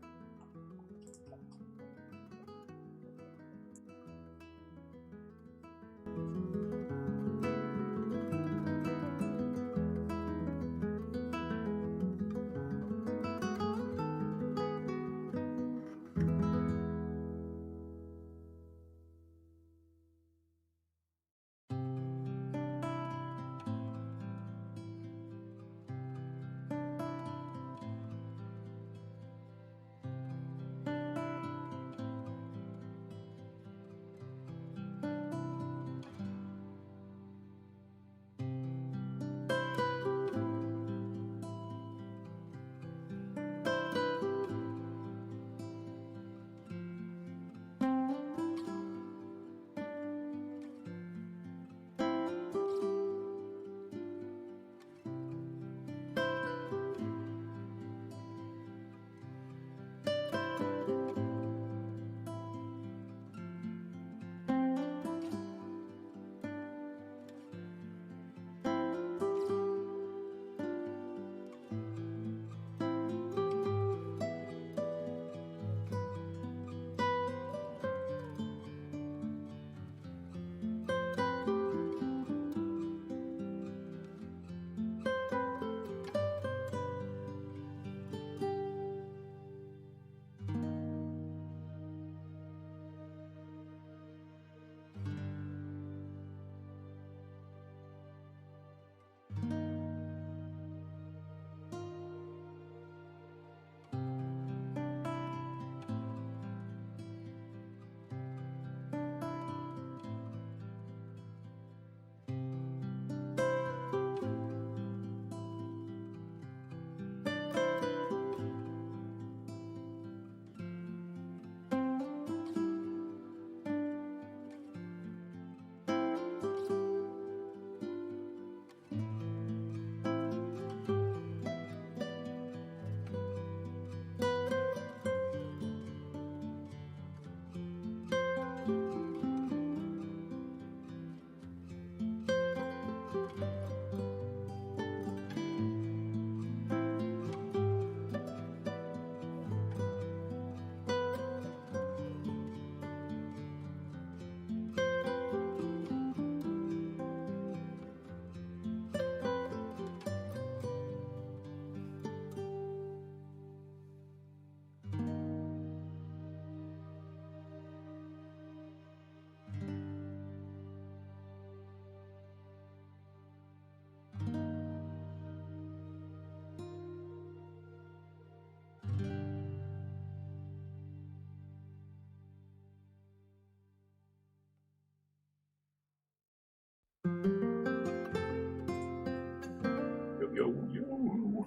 Yo, yo.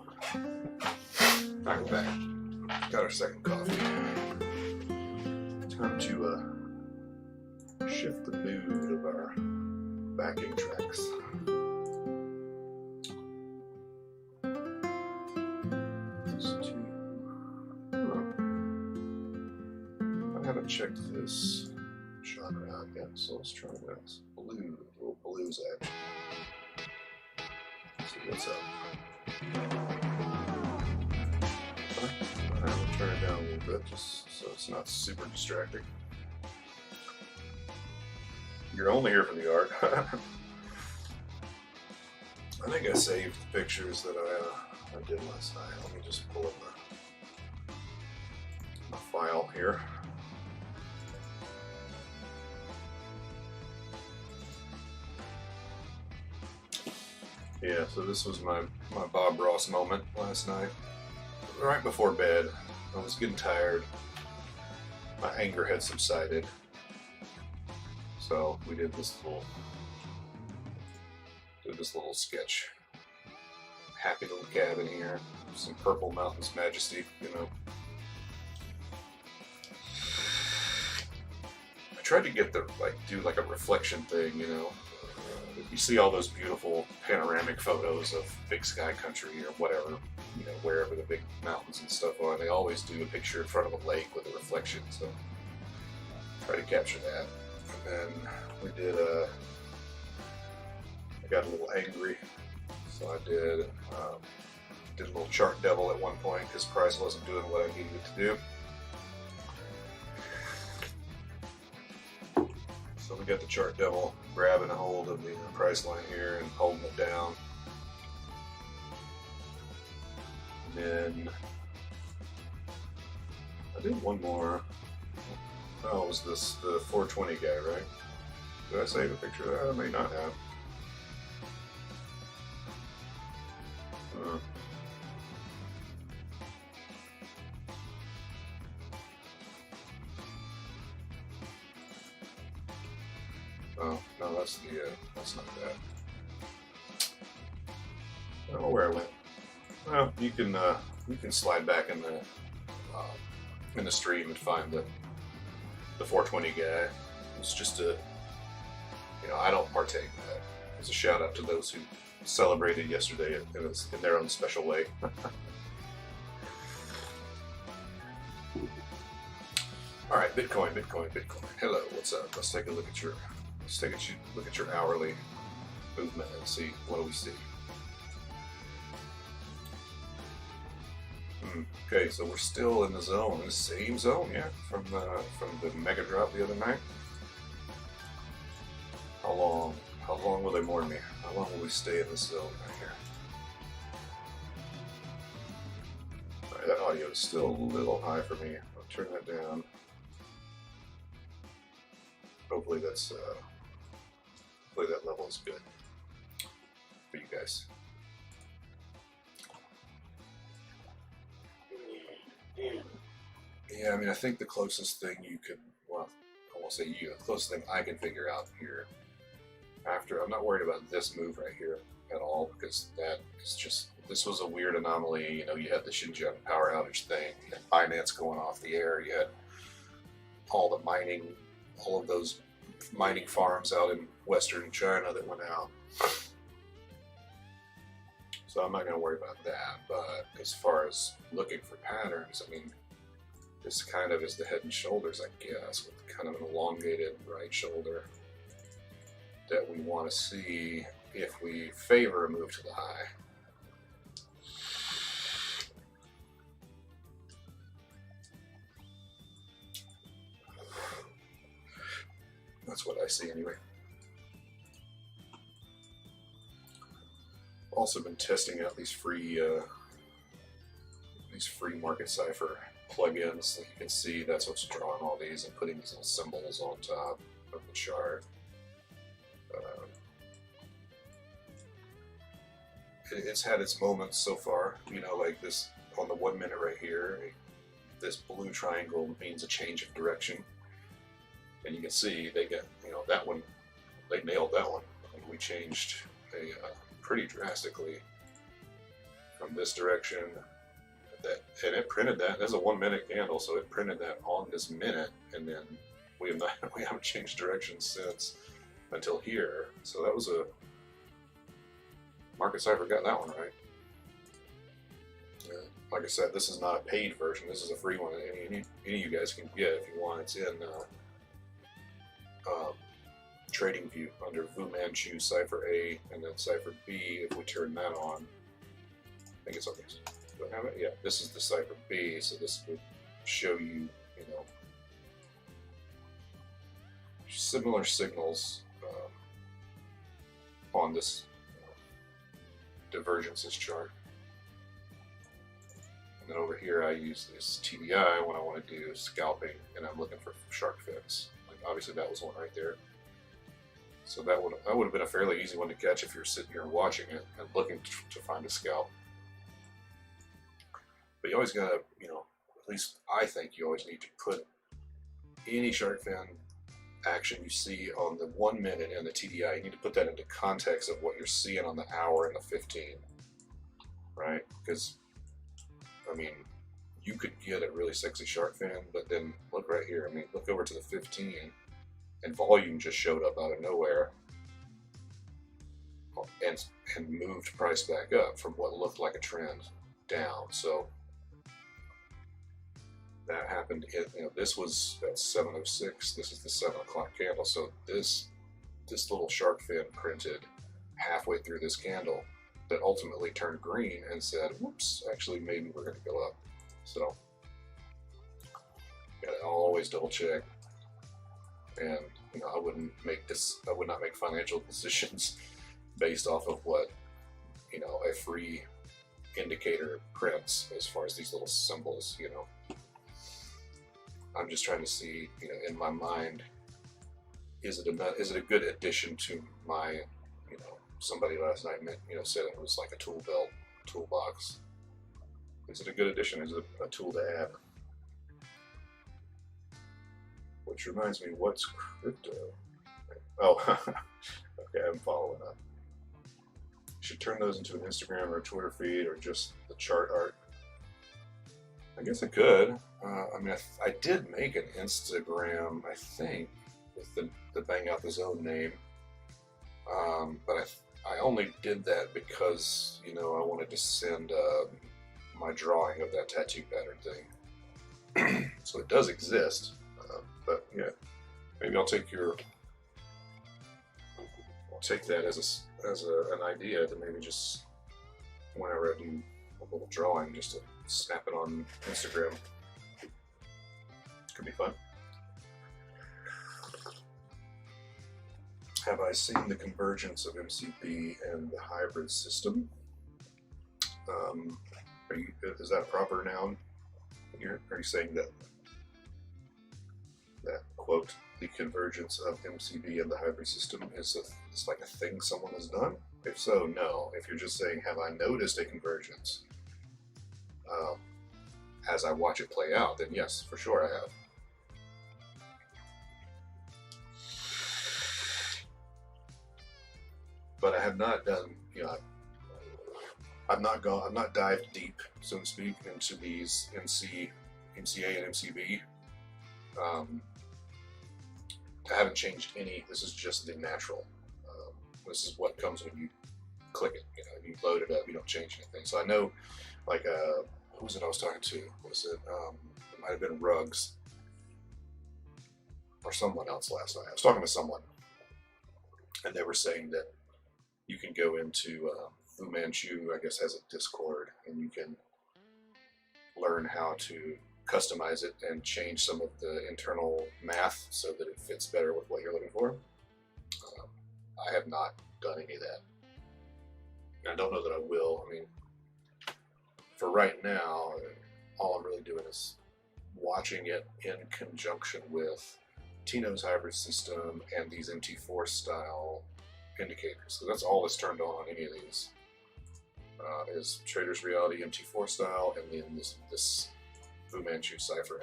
Alright, we're back. Got our second coffee. Time to shift the mood of our backing tracks. I haven't checked this genre out yet, so let's try this. Little blues edge. See what's up. Alright, we'll turn it down a little bit just so it's not super distracting. You're only here for the art. I think I saved the pictures that I did last night. Let me just pull up my file here. Yeah, so this was my Bob Ross moment last night. Right before bed, I was getting tired. my anger had subsided. So we did this little sketch. Happy little cabin here. Some purple mountains majesty, you know. I tried to get do like a reflection thing, you know. You see all those beautiful panoramic photos of big sky country or whatever, you know, wherever the big mountains and stuff are. They always do a picture in front of a lake with a reflection, so try to capture that. And then we did I got a little angry, so I did a little chart devil at one point because Price wasn't doing what I needed it to do. So we got the chart devil grabbing a hold of the price line here and holding it down. And then I did one more. Oh, it was the 420 guy, right? Did I save a picture of that? I may not have. Oh, no, that's not that. I don't know where I went. Well, you can slide back in the stream and find the 420 guy. It's just I don't partake in that. It's a shout out to those who celebrated yesterday in their own special way. All right, Bitcoin. Hello, what's up? Let's take a look at your hourly movement and see what do we see. Okay, so we're still in the zone, the same zone, yeah, from the mega drop the other night. How long will they mourn me? How long will we stay in this zone right here? All right, that audio is still a little high for me. I'll turn that down. Hopefully that level is good for you guys. Yeah, I mean, I think the closest thing I won't say the closest thing I can figure out here I'm not worried about this move right here at all, because that is this was a weird anomaly. You know, you had the Xinjiang power outage thing, you had Binance going off the air, you had all of those mining farms out in western China that went out. So I'm not going to worry about that, but as far as looking for patterns, I mean, this kind of is the head and shoulders, I guess, with kind of an elongated right shoulder that we want to see if we favor a move to the high. That's what I see anyway. Also been testing out these free market cipher plugins. So you can see that's what's drawing all these and putting these little symbols on top of the chart. It's had its moments so far, you know, like this on the 1 minute right here. This blue triangle means a change of direction, and you can see they get, you know, that one, they nailed that one. And we changed pretty drastically from this direction. And it printed that. There's a 1 minute candle, so it printed that on this minute, and then we haven't changed direction since until here. So that was a market cipher got that one right. Like I said, this is not a paid version. This is a free one. Any of you guys can get if you want. It's in Trading View under Fu Manchu Cipher A, and then Cipher B. If we turn that on, I think it's on this. Do I have it? Yeah, this is the Cipher B. So this would show you, you know, similar signals on this divergences chart. And then over here I use this TBI when I want to do scalping and I'm looking for shark fix. Like obviously that was one right there. So that would have been a fairly easy one to catch if you're sitting here watching it and looking to find a scalp. But you always gotta, you know, at least I think you always need to put any shark fin action you see on the 1 minute and the TDI, you need to put that into context of what you're seeing on the hour and the 15, right? Because, I mean, you could get a really sexy shark fin, but then look right here. I mean, look over to the 15, and volume just showed up out of nowhere and moved price back up from what looked like a trend down. So that happened. This was at 7:06. This is the 7 o'clock candle. So this little shark fin printed halfway through this candle that ultimately turned green and said, "Whoops! Actually, maybe we're going to go up." So gotta always double check. And I would not make financial decisions based off of what a free indicator prints as far as these little symbols. I'm just trying to see, in my mind, is it a good addition to my, somebody last night said it was like a tool belt, toolbox. Is it a good addition? Is it a tool to add? Which reminds me, what's crypto? Oh, okay, I'm following up. You should turn those into an Instagram or a Twitter feed or just the chart art. I guess I could. I mean, I did make an Instagram, I think, with the Bang Out the Zone name. But I only did that because, I wanted to send my drawing of that tattoo pattern thing. So it does exist. But yeah, maybe I'll take that as an idea to maybe just whenever I do a little drawing, just to snap it on Instagram. Could be fun. Have I seen the convergence of MCB and the hybrid system? Is that a proper noun? Are you saying that quote, the convergence of MCB and the hybrid system is it's like a thing someone has done? If so, no. If you're just saying, have I noticed a convergence as I watch it play out, then yes, for sure I have. But I have not done, I've not dived deep, so to speak, into these MCA and MCB. I haven't changed any. This is just the natural. This is what comes when you click it. You load it up. You don't change anything. So I know, like, who was it I was talking to? Was it? It might have been Ruggs or someone else last night. I was talking to someone, and they were saying that you can go into Fu Manchu, I guess, has a Discord, and you can learn how to customize it and change some of the internal math so that it fits better with what you're looking for. I have not done any of that. I don't know that I will. I mean, for right now, all I'm really doing is watching it in conjunction with Tino's hybrid system and these MT4 style indicators. So that's all that's turned on any of these. Is Trader's Reality MT4 style, and then this Fu Manchu Cypher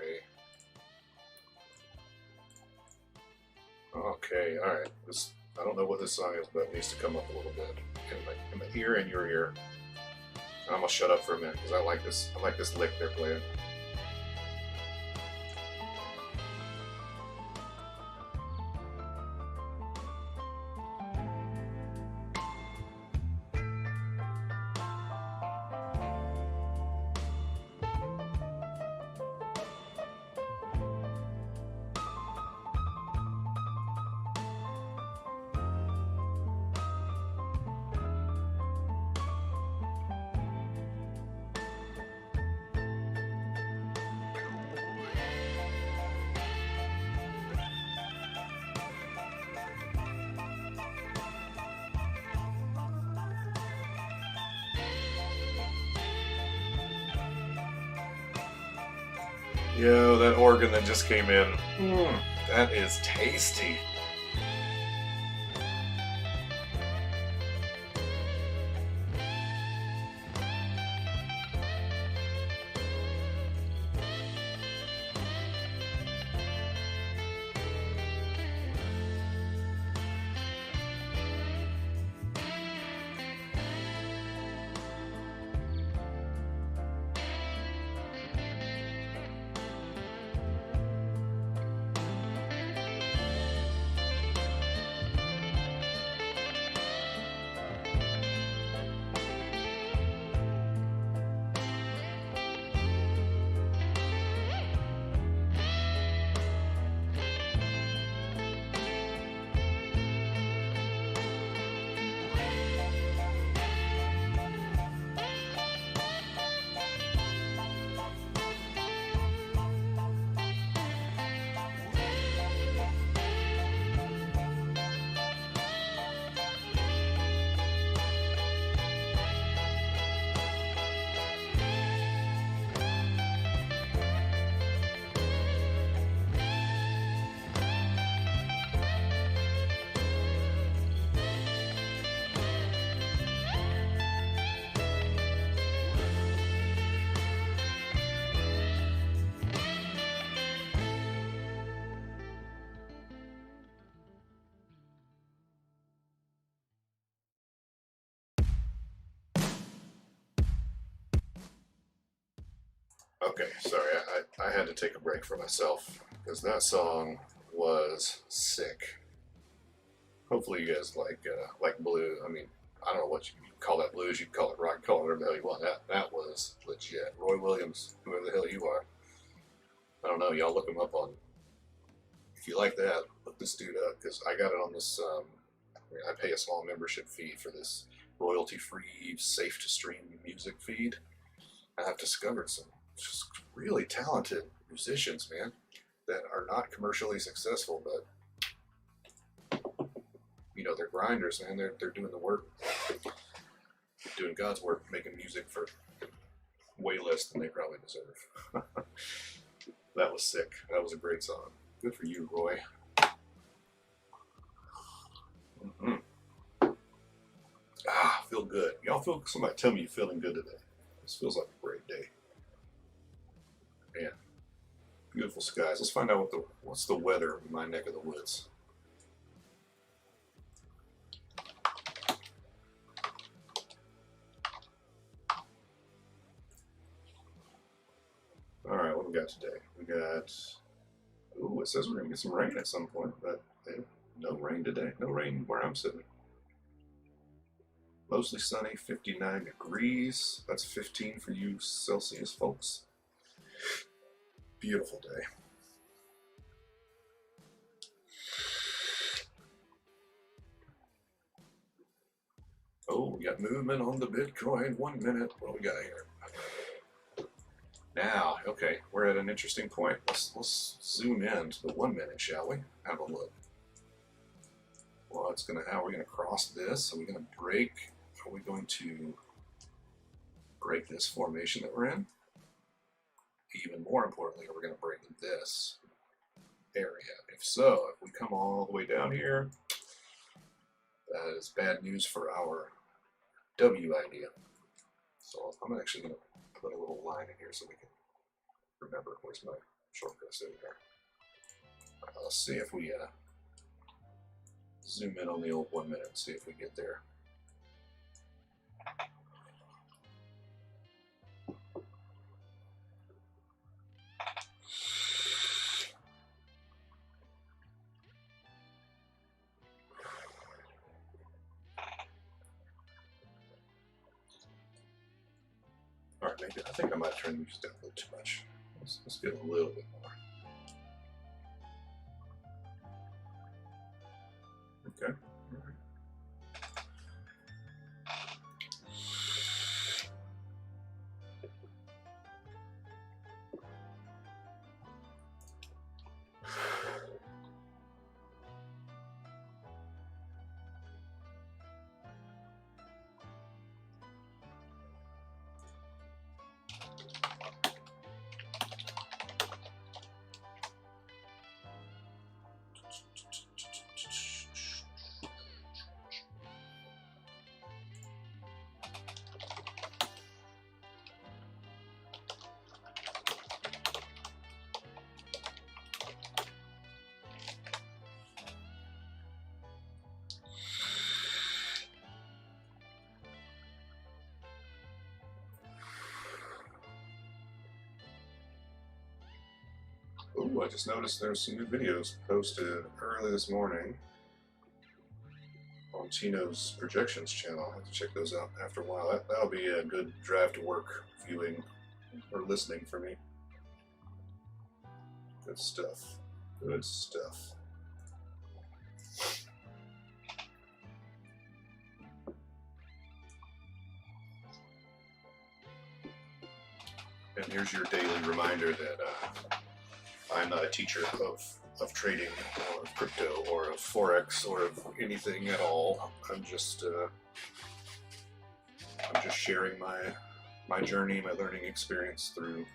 A. Okay, alright. I don't know what this song is, but it needs to come up a little bit in my ear and your ear. And I'm gonna shut up for a minute because I like this lick they're playing. Yo, that organ that just came in. That is tasty. Okay, sorry, I had to take a break for myself because that song was sick. Hopefully you guys like blue. I mean, I don't know what you call that blues. You can call it rock, call it whatever the hell you want. That was legit. Roy Williams, whoever the hell you are. I don't know. Y'all look him up on. If you like that, look this dude up because I got it on this. I pay a small membership fee for this royalty-free, safe-to-stream music feed. I've discovered some just really talented musicians, man, that are not commercially successful, but they're grinders, man. They're doing the work, doing God's work, making music for way less than they probably deserve. That was sick. That was a great song. Good for you, Roy. Feel good. Y'all feel? Somebody tell me you're feeling good today. This feels like a great day. Man, beautiful skies. Let's find out what's the weather in my neck of the woods. All right, what we got today? We got. Ooh, it says we're gonna get some rain at some point, but no rain today. No rain where I'm sitting. Mostly sunny, 59 degrees. That's 15 for you Celsius folks. Beautiful day. Oh, we got movement on the Bitcoin. 1 minute. What do we got here? Now, okay, we're at an interesting point. Let's zoom in to the 1 minute, shall we? Have a look. Well, how are we gonna cross this? Are we gonna break? Are we going to break this formation that we're in? Even more importantly, are we going to break this area? If so, if we come all the way down here, that is bad news for our W idea. So I'm actually going to put a little line in here so we can remember. Where's my shortcuts in there? Let's see if we zoom in on the old 1 minute and see if we get there. All right, maybe I think I might turn the music down a little too much. Let's get a little bit more. Okay. All right. Ooh, I just noticed there's some new videos posted early this morning on Tino's Projections channel. I'll have to check those out after a while. That'll be a good drive to work viewing or listening for me. Good stuff. Good stuff. And here's your daily reminder that I'm not a teacher of trading or of crypto or of Forex or of anything at all. I'm just sharing my journey, my learning experience through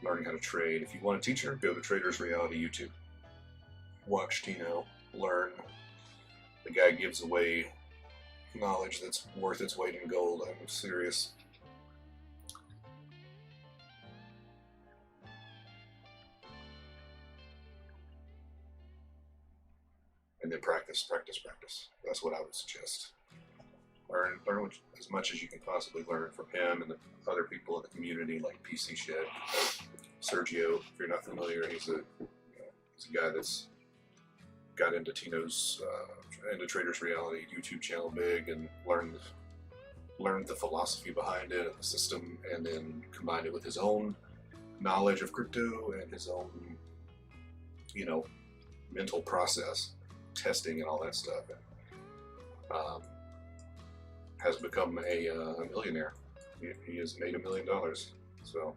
learning how to trade. If you want a teacher, go to Traders Reality YouTube. Watch Tino, learn. The guy gives away knowledge that's worth its weight in gold. I'm serious. And then practice, practice, practice. That's what I would suggest. learn as much as you can possibly learn from him and the other people in the community, like PC Shed. Sergio, if you're not familiar, he's a guy that's got into Tino's into Traders Reality YouTube channel big and learned the philosophy behind it and the system, and then combined it with his own knowledge of crypto and his own, mental process, testing and all that stuff, and has become a millionaire. He has made $1 million. So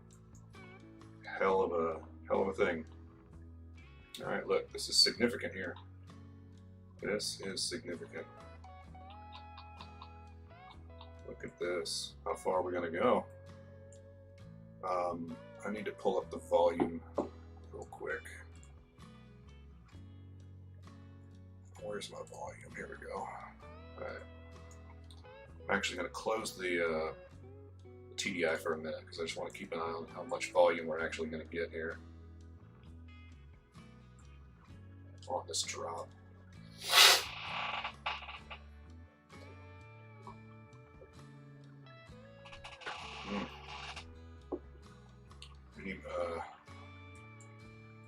hell of a thing. All right, look, this is significant here. This is significant. Look at this. How far are we gonna go? I need to pull up the volume real quick. Where's my volume? Here we go. All right. I'm actually going to close the TDI for a minute because I just want to keep an eye on how much volume we're actually going to get here on this drop.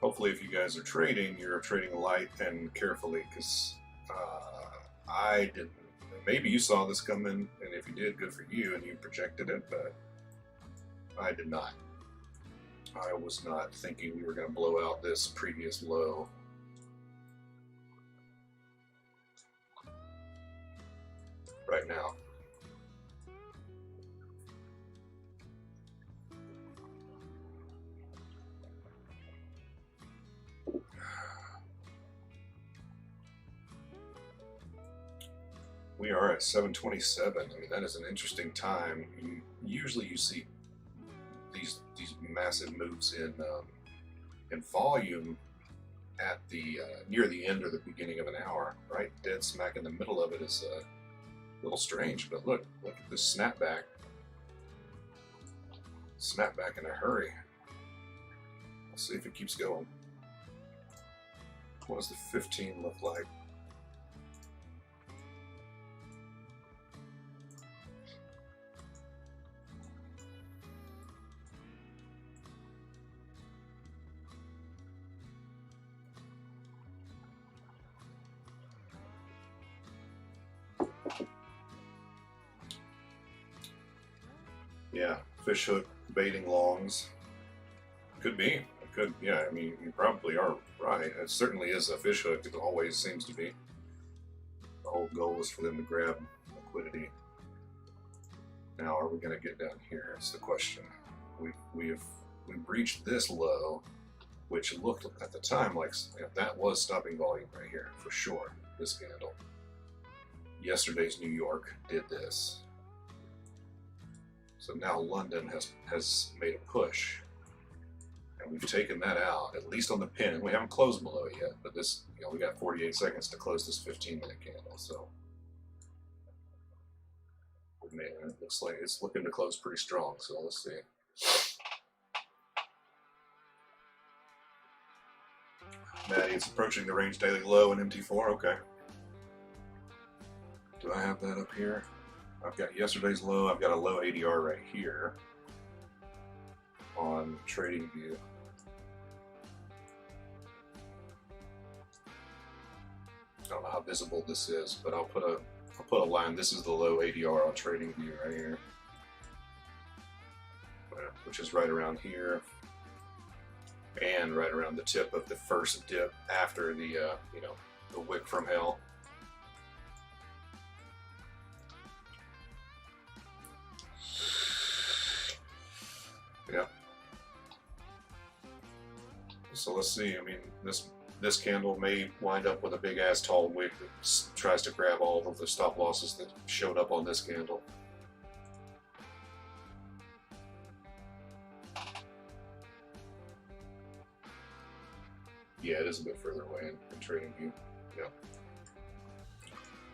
Hopefully, if you guys are trading, you're trading light and carefully, because I didn't. Maybe you saw this coming, and if you did, good for you, and you projected it, but I did not. I was not thinking we were going to blow out this previous low. Right now. We are at 727. I mean, that is an interesting time. Usually you see these massive moves in volume at the near the end or the beginning of an hour. Right, dead smack in the middle of it is a little strange. But look at this snapback. Snapback in a hurry. Let's see if it keeps going. What does the 15 look like? Yeah, fish hook baiting longs. Could be. It could. Yeah, I mean, you probably are right. It certainly is a fish hook. It always seems to be. The whole goal is for them to grab liquidity. Now, are we going to get down here? That's the question. We've reached this low, which looked at the time like that was stopping volume right here for sure. This candle. Yesterday's New York did this. So now London has made a push, and we've taken that out, at least on the pin. And we haven't closed below it yet, but this, we got 48 seconds to close this 15-minute candle. So it looks like it's looking to close pretty strong. So let's see. Maddie, it's approaching the range daily low in MT4. Okay. Do I have that up here? I've got yesterday's low. I've got a low ADR right here on TradingView. I don't know how visible this is, but I'll put a line. This is the low ADR on TradingView right here, which is right around here, and right around the tip of the first dip after the the wick from hell. Yeah. So let's see. I mean, this candle may wind up with a big ass tall wick that tries to grab all of the stop losses that showed up on this candle. Yeah, it is a bit further away in TradingView. Yeah.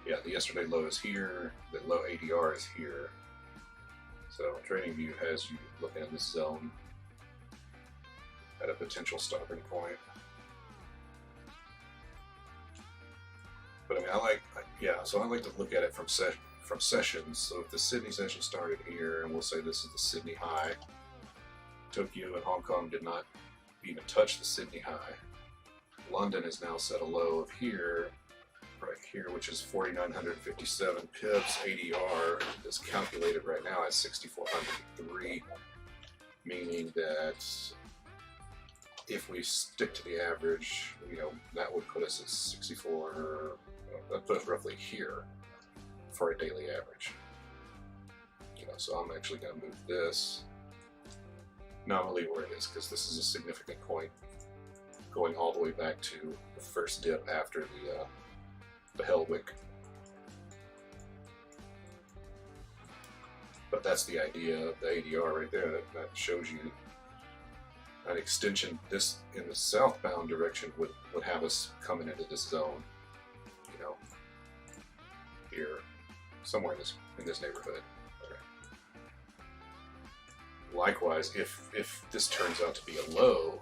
Yeah, the yesterday low is here. The low ADR is here. So TradingView has you looking at this zone at a potential stopping point. But I mean, so I like to look at it from from sessions. So if the Sydney session started here, and we'll say this is the Sydney high, Tokyo and Hong Kong did not even touch the Sydney high. London is now set a low of here, right here, which is 4,957 pips. ADR is calculated right now at 6,403, meaning that if we stick to the average, you know, that would put us at 64, that put us roughly here for a daily average. You know, so I'm actually going to move this. No, I'm going to leave it where it is because this is a significant point going all the way back to the first dip after the hell wick. But that's the idea of the ADR right there. That shows you an extension. This in the southbound direction would have us coming into this zone, you know, here, somewhere in this neighborhood. Okay. Likewise, if this turns out to be a low,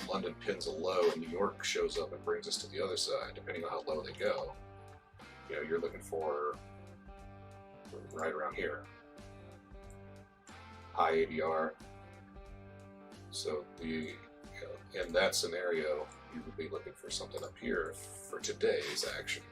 London pins a low and New York shows up and brings us to the other side, depending on how low they go. You know, you're looking for right around here. High ADR. So in that scenario, you would be looking for something up here for today's action.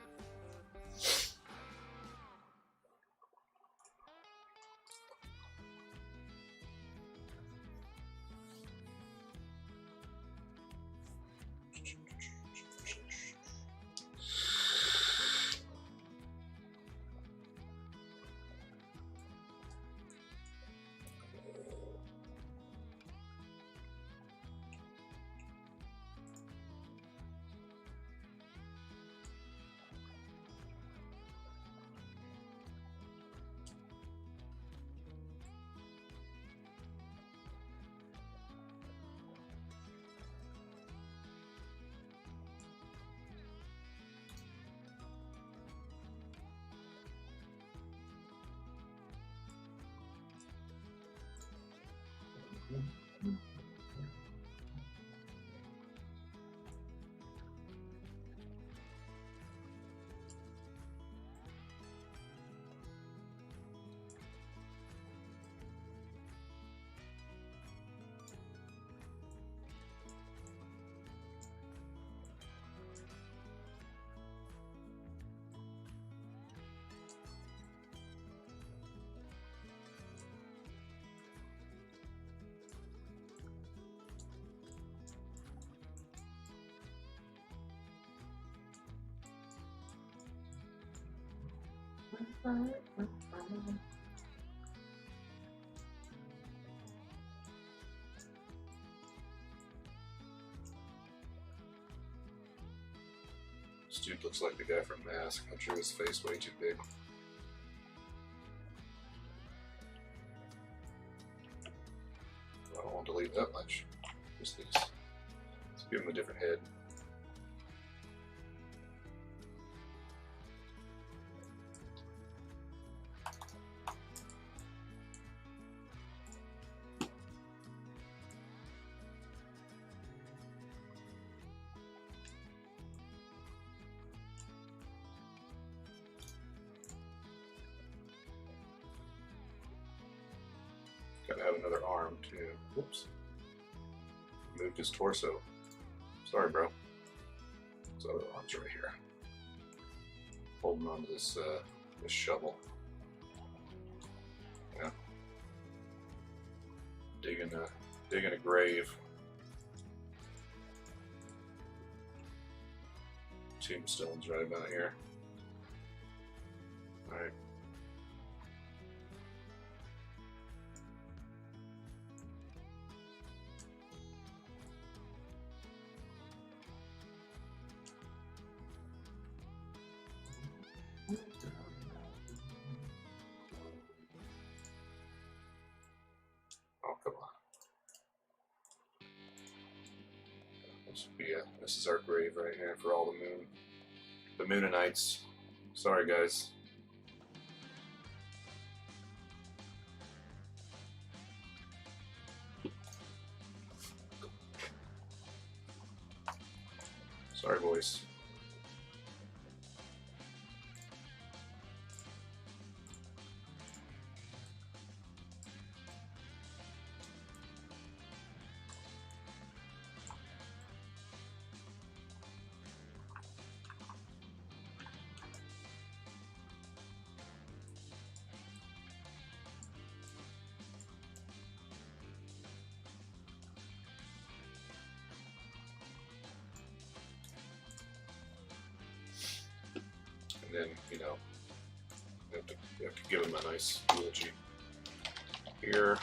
This dude looks like the guy from Mask. I drew his face way too big. I don't want to delete that much. Just these. Let's give him a different head. Gotta have another arm too. Whoops. Moved his torso. Sorry, bro. His other arm's right here. Holding on to this this shovel. Yeah. Digging a grave. Tombstones right about here. Alright. Oh, come on. This is our grave right here for all the Moonanites. Sorry, guys. Sorry, boys. then, you know, you have to give him a nice eulogy. Here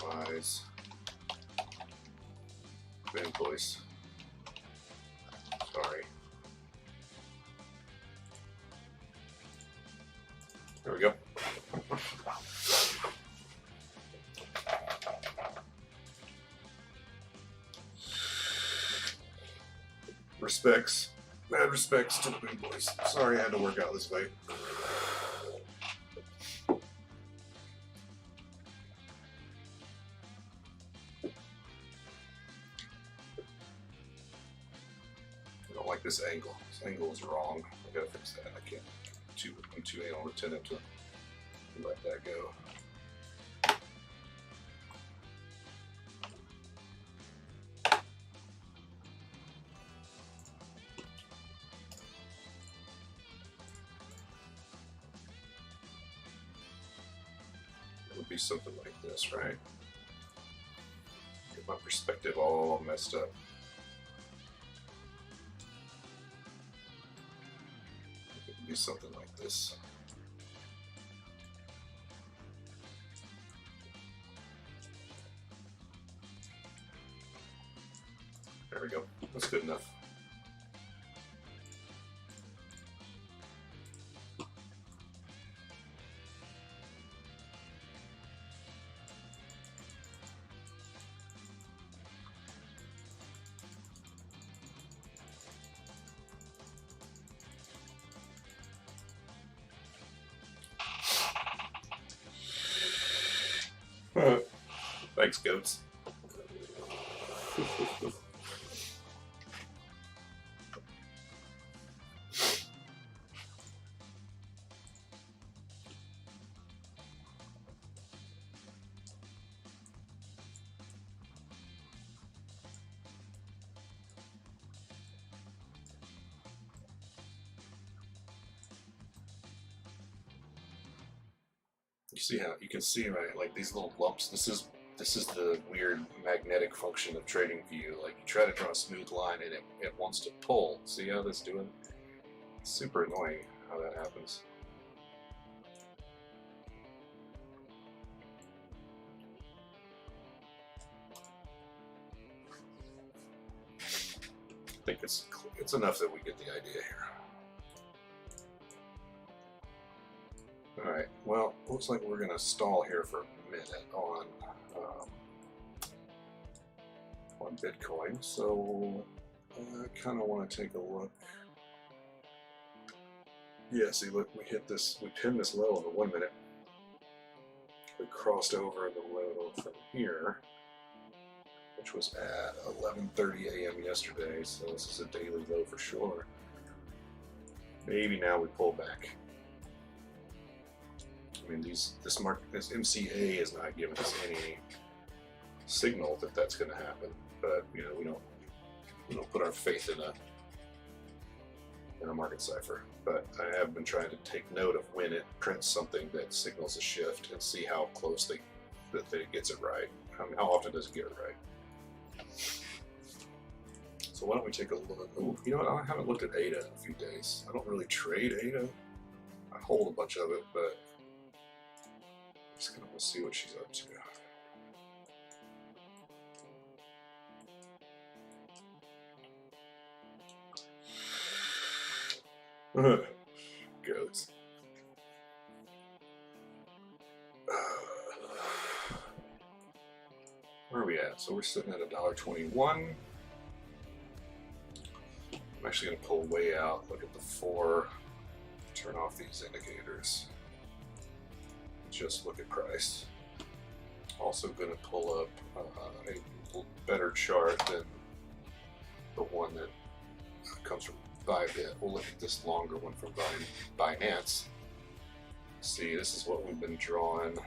lies b0tz. Sorry. There we go. Mad respects to the b0tz. Sorry I had to work out this way. I don't like this angle. This angle is wrong. I gotta fix that. I can't. I'm too anal retentive to let that go. It would be something like this, right? Get my perspective all messed up. It would be something like this. There we go. That's good enough. Thanks, goats. You see how you can see, right? Like these little lumps. This is the weird magnetic function of TradingView. Like you try to draw a smooth line and it wants to pull. See how that's doing? It's super annoying how that happens. I think it's enough that we get the idea here. Alright, well, looks like we're going to stall here for a minute on Bitcoin, so I kind of want to take a look. Yeah, see, look, we pinned this low in the 1 minute. We crossed over the low from here, which was at 11:30 a.m. yesterday, so this is a daily low for sure. Maybe now we pull back. I mean, this MCA is not giving us any signal that that's going to happen, but you know, we don't put our faith in a market cipher. But I have been trying to take note of when it prints something that signals a shift and see how close that it gets it right. I mean, how often does it get it right? So why don't we take a look? Ooh, you know what? I haven't looked at ADA in a few days. I don't really trade ADA. I hold a bunch of it, but just gonna see what she's up to. Goats. Where are we at? So we're sitting at $1.21. I'm actually going to pull way out, look at the 4, turn off these indicators, just look at price. Also going to pull up a better chart than the one that comes from Bybit. We'll look at this longer one from Binance. See, this is what we've been drawing.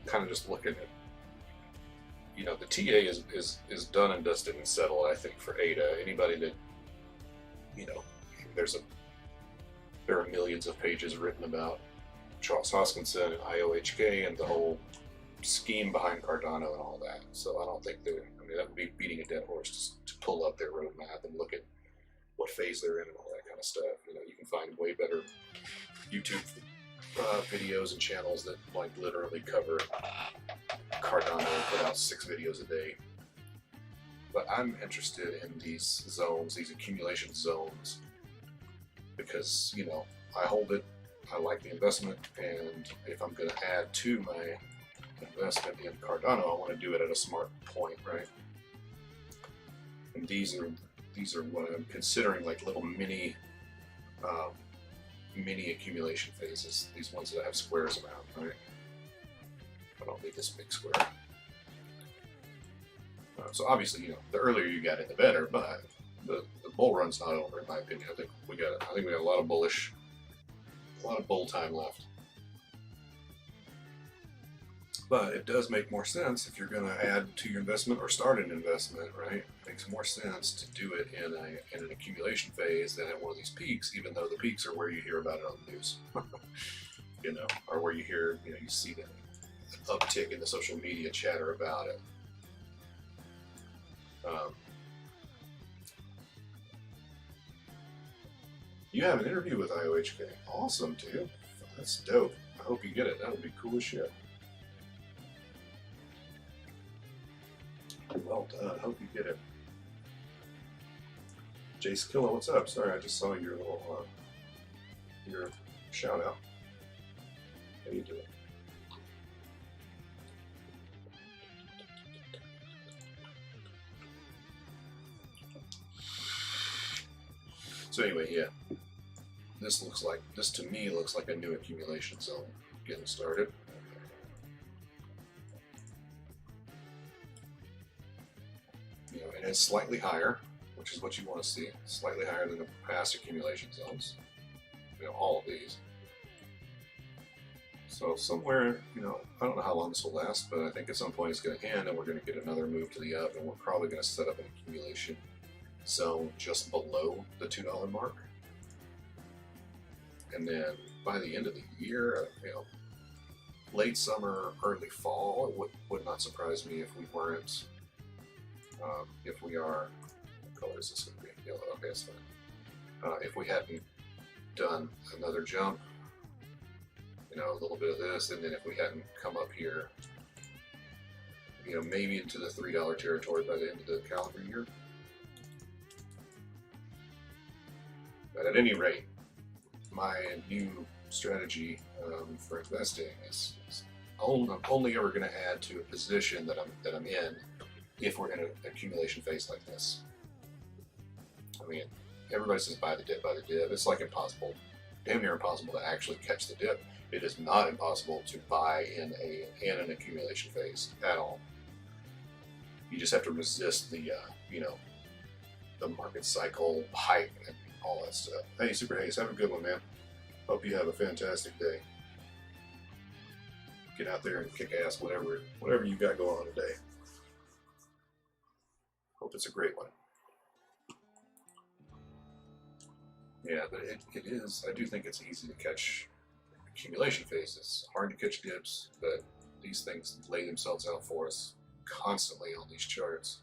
Kind of just looking at, you know, the TA is done and dusted and settled, I think, for ADA. Anybody that, you know, there are millions of pages written about Charles Hoskinson and IOHK and the whole scheme behind Cardano and all that. So I don't think I mean, that would be beating a dead horse to pull up their roadmap and look what phase they're in and all that kind of stuff. You know, you can find way better YouTube videos and channels that like literally cover Cardano and put out 6 videos a day. But I'm interested in these zones, these accumulation zones, because, you know, I hold it, I like the investment, and if I'm going to add to my investment in Cardano, I want to do it at a smart point, right? And these are what I'm considering like little mini accumulation phases. These ones that have squares around, right? I don't need this big square. So obviously, you know, the earlier you got in, the better. But the bull run's not over, in my opinion. I think we got a lot of bull time left. But it does make more sense if you're going to add to your investment or start an investment, right? It makes more sense to do it in an accumulation phase than at one of these peaks, even though the peaks are where you hear about it on the news, you know, or where you hear, you know, you see the uptick in the social media chatter about it. You have an interview with IOHK. Awesome, dude. That's dope. I hope you get it. That would be cool as shit. Well done. Hope you get it. Jace Killa, what's up? Sorry, I just saw your little your shout out. How you doing? So anyway, yeah. This to me looks like a new accumulation zone getting started. You know, and it's slightly higher, which is what you want to see. Slightly higher than the past accumulation zones. You know, all of these. So somewhere, you know, I don't know how long this will last, but I think at some point it's going to end and we're going to get another move to the up, and we're probably going to set up an accumulation zone just below the $2 mark. And then by the end of the year, you know, late summer, early fall, it would not surprise me if we weren't, if we are, what color is this going to be? Yellow, okay, it's fine. If we hadn't done another jump, you know, a little bit of this, and then if we hadn't come up here, you know, maybe into the $3 territory by the end of the calendar year. But at any rate, my new strategy for investing is I'm only ever going to add to a position that I'm in if we're in an accumulation phase like this. I mean, everybody says buy the dip, buy the dip. It's like impossible, damn near impossible to actually catch the dip. It is not impossible to buy in an accumulation phase at all. You just have to resist the you know, the market cycle hype and all that stuff. Hey, Super Hayes, have a good one, man. Hope you have a fantastic day. Get out there and kick ass, whatever you got going on today. Hope it's a great one. Yeah, but it is. I do think it's easy to catch accumulation phases. Hard to catch dips, but these things lay themselves out for us constantly on these charts.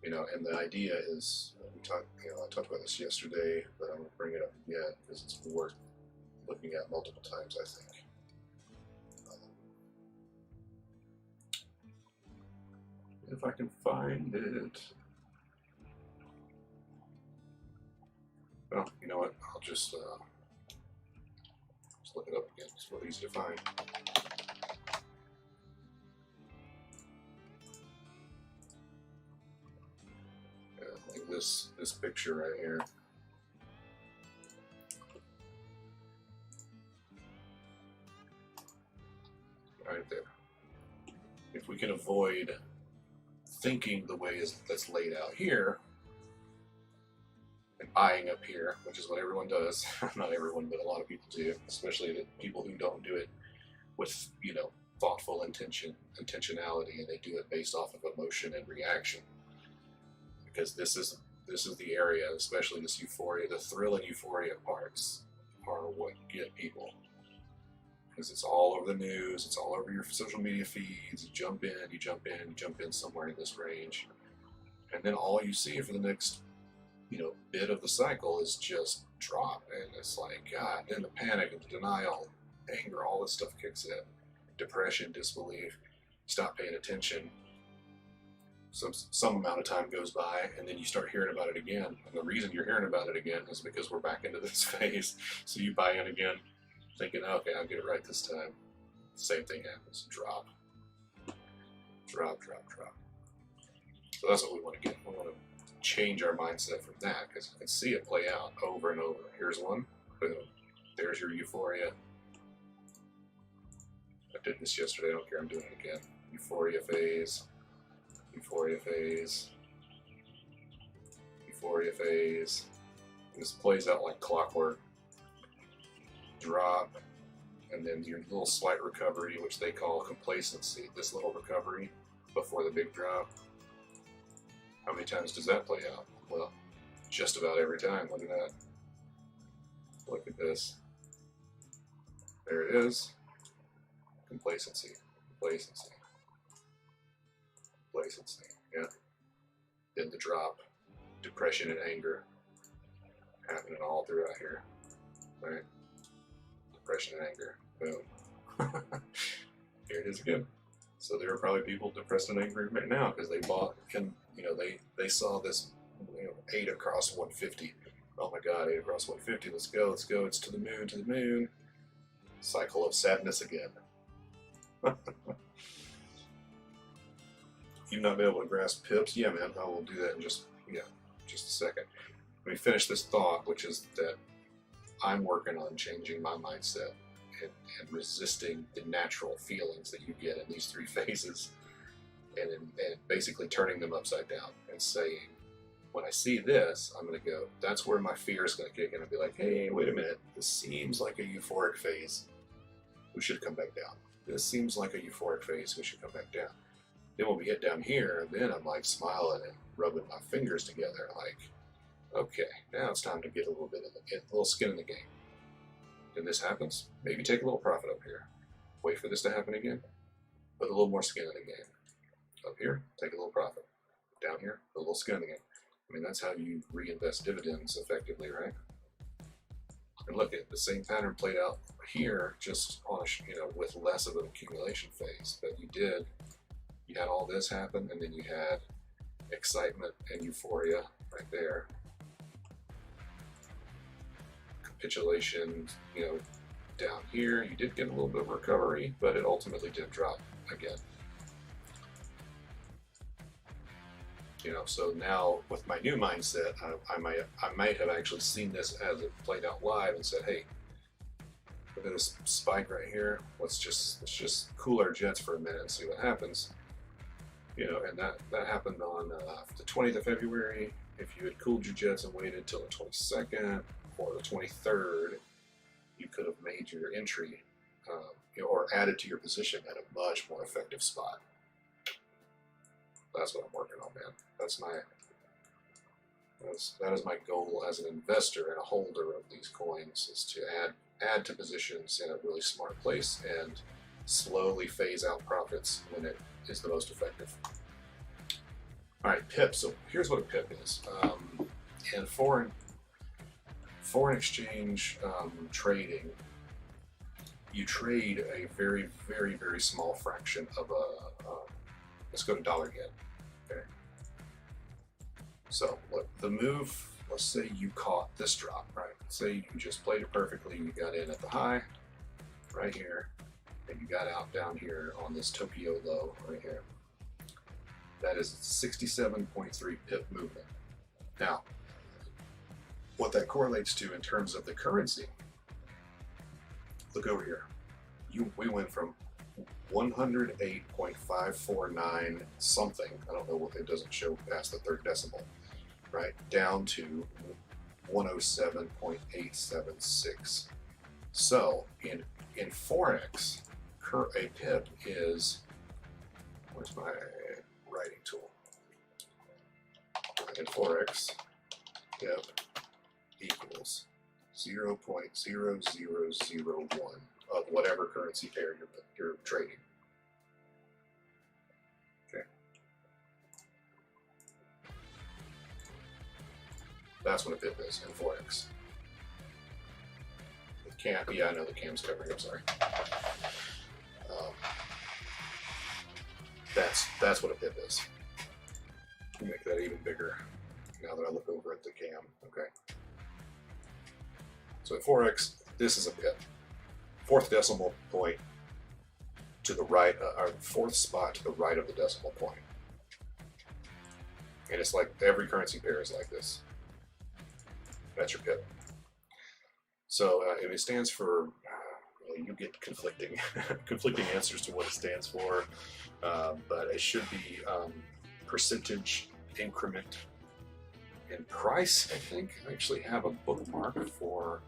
You know, and the idea is, I talked about this yesterday, but I'm going to bring it up again because it's worth looking at multiple times, I think. If I can find it. Well, you know what? I'll just look it up again. It's real easy to find. Like this picture right here. Right there. If we can avoid thinking the way that's laid out here and buying up here, which is what everyone does. Not everyone, but a lot of people do, especially the people who don't do it with, you know, thoughtful intentionality, and they do it based off of emotion and reaction. Because this is the area, especially this euphoria, the thrill and euphoria parts are what get people. Because it's all over the news, it's all over your social media feeds. You jump in somewhere in this range, and then all you see for the next bit of the cycle is just drop, and it's like God. Then the panic and the denial, anger, all this stuff kicks in. Depression, disbelief, stop paying attention. Some amount of time goes by, and then you start hearing about it again. And the reason you're hearing about it again is because we're back into this phase. So you buy in again, thinking, okay, I'll get it right this time. Same thing happens. Drop. Drop, drop, drop. So that's what we want to get. We want to change our mindset from that, because you can see it play out over and over. Here's one. Boom. There's your euphoria. I did this yesterday. I don't care. I'm doing it again. Euphoria phase. Euphoria phase. Euphoria phase. And this plays out like clockwork. Drop. And then your little slight recovery, which they call complacency. This little recovery before the big drop. How many times does that play out? Well, just about every time. Look at that. Look at this. There it is. Complacency. Complacency. Complacency. Yeah. Then the drop. Depression and anger. Happening all throughout here. Right? Depression and anger. Boom. Here it is again. So there are probably people depressed and angry right now because they bought, and they saw this 8 across 150. Oh my God, 8 across 150. Let's go, let's go. It's to the moon, to the moon. Cycle of sadness again. You've not been able to grasp pips? Yeah, man, I will do that in just a second. Let me finish this thought, which is that I'm working on changing my mindset and resisting the natural feelings that you get in these 3 phases, and basically turning them upside down and saying, when I see this, I'm going to go, that's where my fear is going to kick in and be like, hey, wait a minute, this seems like a euphoric phase. We should come back down. This seems like a euphoric phase. We should come back down. Then when we get down here, then I'm like smiling and rubbing my fingers together like, okay, now it's time to get a little bit of a little skin in the game. Then this happens, maybe take a little profit up here. Wait for this to happen again, put a little more skin in the game. Up here, take a little profit. Down here, put a little skin in the game. I mean, that's how you reinvest dividends effectively, right? And look at the same pattern played out here, just on with less of an accumulation phase. But you had all this happen, and then you had excitement and euphoria right there. Capitulation, down here. You did get a little bit of recovery, but it ultimately did drop again. So now with my new mindset, I might have actually seen this as it played out live and said, hey, look at this spike right here. Let's just cool our jets for a minute and see what happens. And that happened on the 20th of February. If you had cooled your jets and waited till the 22nd or the 23rd, you could have made your entry or added to your position at a much more effective spot. That's what I'm working on, man. That is my goal as an investor and a holder of these coins, is to add to positions in a really smart place and slowly phase out profits when it is the most effective. All right, pip. So here's what a pip is. In foreign exchange trading, you trade a very, very, very small fraction of let's go to dollar yen. Okay. So the move, let's say you caught this drop, right? Say you just played it perfectly. You got in at the high right here, and you got out down here on this Tokyo low right here. That is 67.3 pip movement. Now, what that correlates to in terms of the currency, look over here. We went from 108.549 something, I don't know what, it doesn't show past the 3rd decimal, right, down to 107.876. So in Forex, a pip is, where's my writing tool? In Forex, pip equals 0.0001 of whatever currency pair you're trading. Okay. That's what a pip is in Forex. The cam, yeah, I know the cam's covering. I'm sorry. That's what a pip is. Make that even bigger now that I look over at the cam. Okay. So in Forex, this is a pip. Fourth decimal point to the right, or fourth spot to the right of the decimal point. And it's like every currency pair is like this. That's your pip. So and it stands for, you get conflicting conflicting answers to what it stands for, but it should be percentage increment in price. I think I actually have a bookmark for.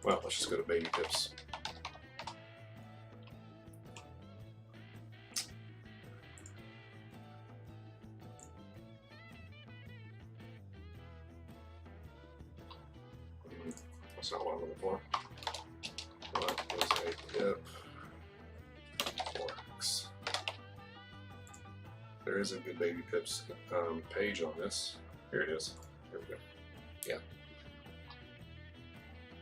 Well, let's just go to baby pips. That's not what I'm looking for. What is a pip? Forex. There is a good baby pips page on this. Here it is. Here we go. Yeah.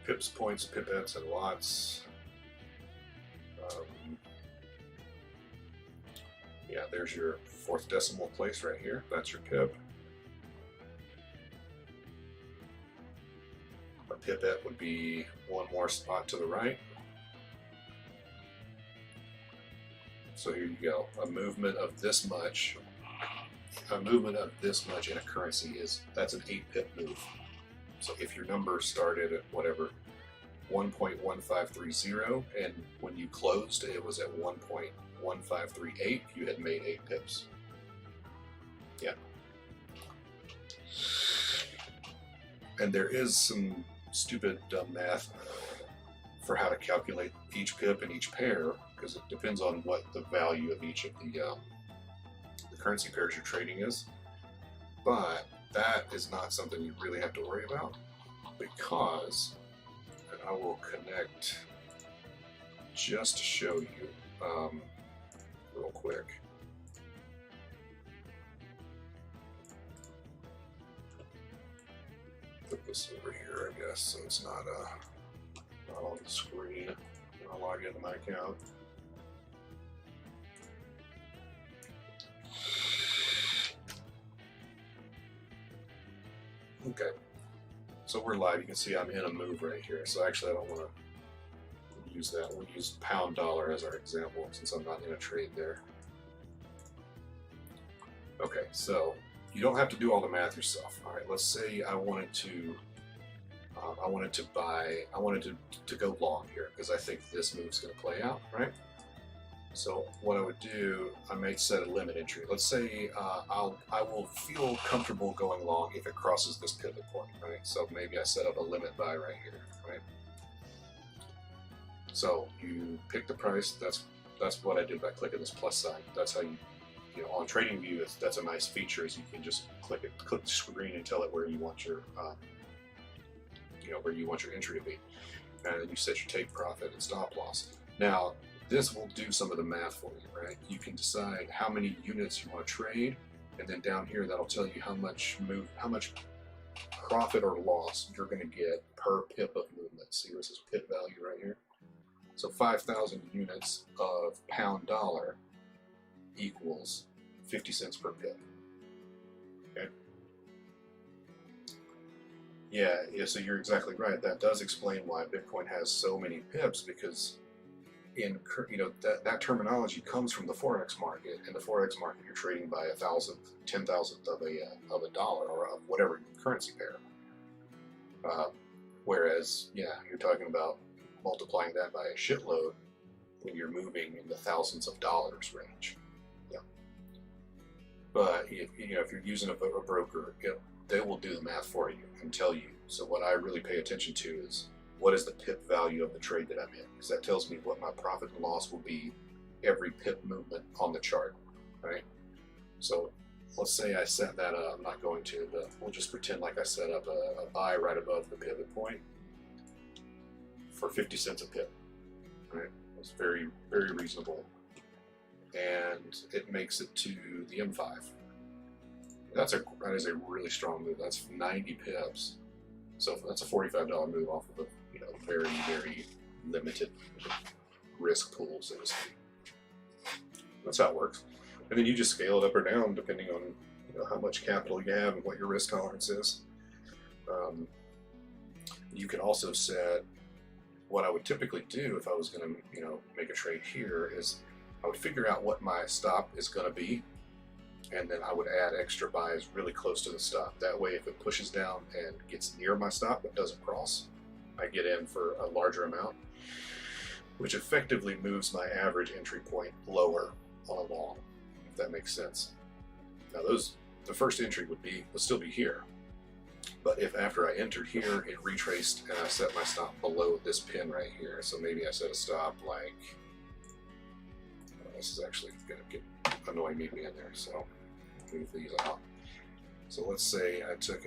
Pips, points, pipettes, and lots. Yeah, there's your fourth decimal place right here. That's your pip. A pipette would be one more spot to the right. So here you go. A movement of this much. A movement of this much in a currency that's an 8 pip move. So if your number started at whatever 1.1530 and when you closed it was at 1.1538, you had made 8 pips. Yeah. And there is some stupid dumb math for how to calculate each pip and each pair, because it depends on what the value of each of the currency pairs you're trading is. But that is not something you really have to worry about, because, and I will connect just to show you real quick. Put this over here, I guess, so it's not on the screen. I'll log into my account. Okay, so we're live. You can see I'm in a move right here. So actually I don't want to use that. We'll use pound dollar as our example since I'm not in a trade there. Okay, so you don't have to do all the math yourself. All right, let's say I wanted to go long here because I think this move's going to play out, right? So what I would do, I might set a limit entry. Let's say I will feel comfortable going long if it crosses this pivot point, right? So maybe I set up a limit buy right here, right? So you pick the price. That's what I did by clicking this plus sign. That's how you on TradingView. That's a nice feature, is you can just click the screen and tell it where you want your where you want your entry to be, and then you set your take profit and stop loss. Now, this will do some of the math for you, right? You can decide how many units you want to trade, and then down here that'll tell you how much profit or loss you're going to get per pip of movement. See, this is pip value right here. So 5,000 units of pound dollar equals 50 cents per pip. Okay. Yeah. So you're exactly right. That does explain why Bitcoin has so many pips, because that terminology comes from the forex market. In the forex market, you're trading by 1,000th, 10,000th of a dollar or of whatever currency pair. Whereas, you're talking about multiplying that by a shitload when you're moving in the thousands of dollars range. Yeah. But if you're using a broker, they will do the math for you and tell you. So what I really pay attention to is, what is the pip value of the trade that I'm in? Because that tells me what my profit and loss will be every pip movement on the chart, right? So let's say I set that up. I'm not going to, but we'll just pretend like I set up a buy right above the pivot point for 50 cents a pip, right? It's very, very reasonable. And it makes it to the M5. That is a really strong move. That's 90 pips. So that's a $45 move off of a very, very limited risk pool, so to speak. That's how it works. And then you just scale it up or down depending on how much capital you have and what your risk tolerance is. You can also set what I would typically do if I was going to make a trade here is I would figure out what my stop is going to be, and then I would add extra buys really close to the stop. That way, if it pushes down and gets near my stop but doesn't cross, I get in for a larger amount, which effectively moves my average entry point lower on a long, if that makes sense. Now the first entry would still be here, but if after I entered here, it retraced and I set my stop below this pin right here, so maybe I set a stop like, this is actually going to get annoying me being there, so move these out. So let's say I took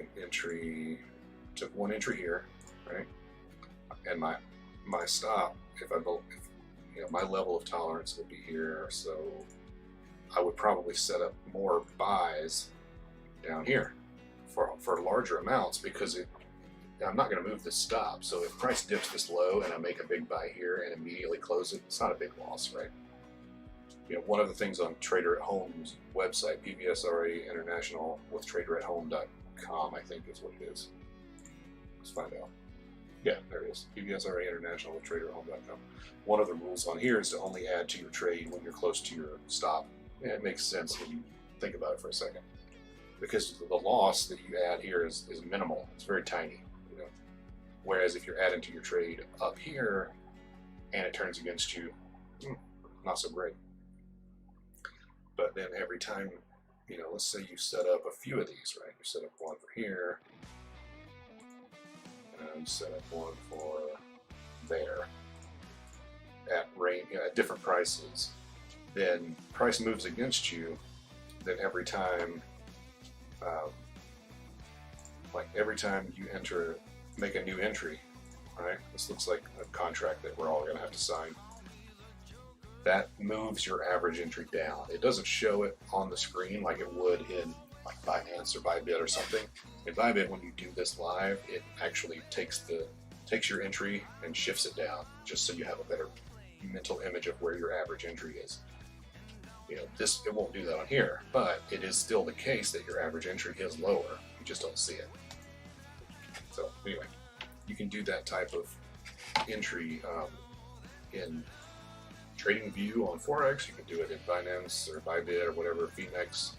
one entry here, right? And my stop, my level of tolerance would be here, so I would probably set up more buys down here for larger amounts, because I'm not going to move this stop. So if price dips this low and I make a big buy here and immediately close it, it's not a big loss, right? One of the things on Trader at Home's website, PVSRA International with TraderAtHome.com, I think is what it is. Let's find out. Yeah, there it is. PVSRA International with TraderAtHome.com. One of the rules on here is to only add to your trade when you're close to your stop. And it makes sense when you think about it for a second, because the loss that you add here is minimal. It's very tiny. Whereas if you're adding to your trade up here and it turns against you, not so great. But then every time, let's say you set up a few of these, right? You set up one for here, and set up one for there at different prices. Then price moves against you. Then every time, every time you make a new entry, right? This looks like a contract that we're all going to have to sign. That moves your average entry down. It doesn't show it on the screen like it would in Binance or Bybit or something. In Bybit, when you do this live, it actually takes your entry and shifts it down, just so you have a better mental image of where your average entry is. It won't do that on here, but it is still the case that your average entry is lower. You just don't see it. So anyway, you can do that type of entry in TradingView on Forex. You can do it in Binance or Bybit or whatever, Phoenix.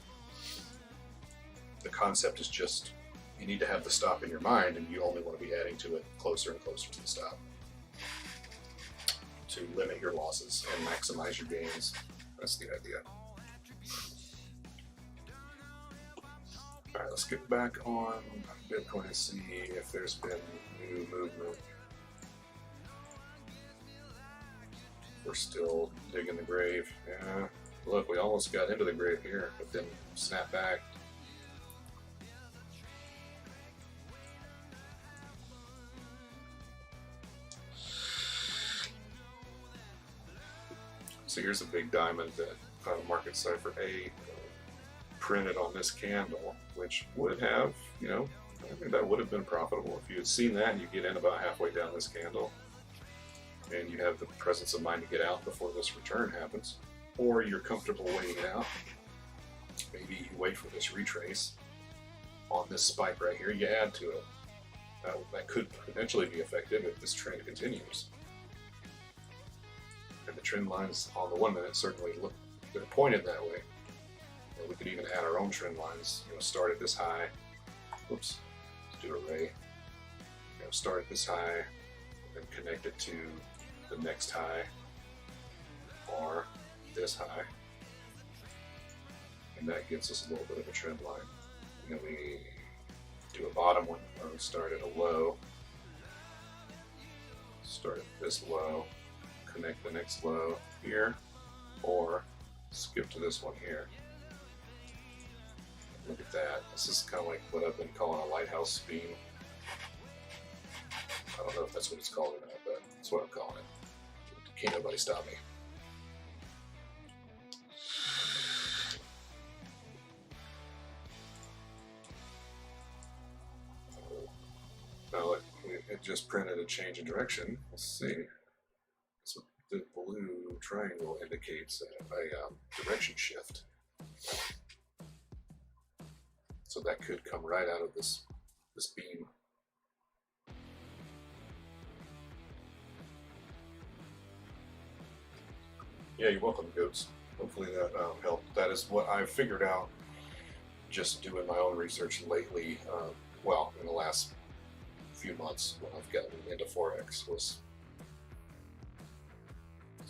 The concept is just you need to have the stop in your mind, and you only want to be adding to it closer and closer to the stop to limit your losses and maximize your gains. That's the idea. All right, let's get back on Bitcoin and see if there's been new movement. We're still digging the grave. Yeah, look, we almost got into the grave here, but then snap back. So here's a big diamond that Market Cipher A printed on this candle, which would have, I think that would have been profitable if you had seen that and you get in about halfway down this candle and you have the presence of mind to get out before this return happens, or you're comfortable waiting it out. Maybe you wait for this retrace on this spike right here, you add to it. That could potentially be effective if this trend continues. And the trend lines on the 1 minute certainly they're pointed that way. And we could even add our own trend lines. Start at this high. Oops. Let's do a ray. Start at this high, and connect it to the next high, or this high, and that gives us a little bit of a trend line. And then we do a bottom one, or we start at a low. Start at this low. Connect the next low here, or skip to this one here. Look at that. This is kind of like what I've been calling a lighthouse beam. I don't know if that's what it's called or not, but that's what I'm calling it. Can't nobody stop me. just printed a change in direction. Let's see. So the blue triangle indicates a direction shift. So that could come right out of this beam. Yeah, you're welcome, goats. Hopefully that helped. That is what I've figured out just doing my own research lately. Well, in the last few months when I've gotten into Forex was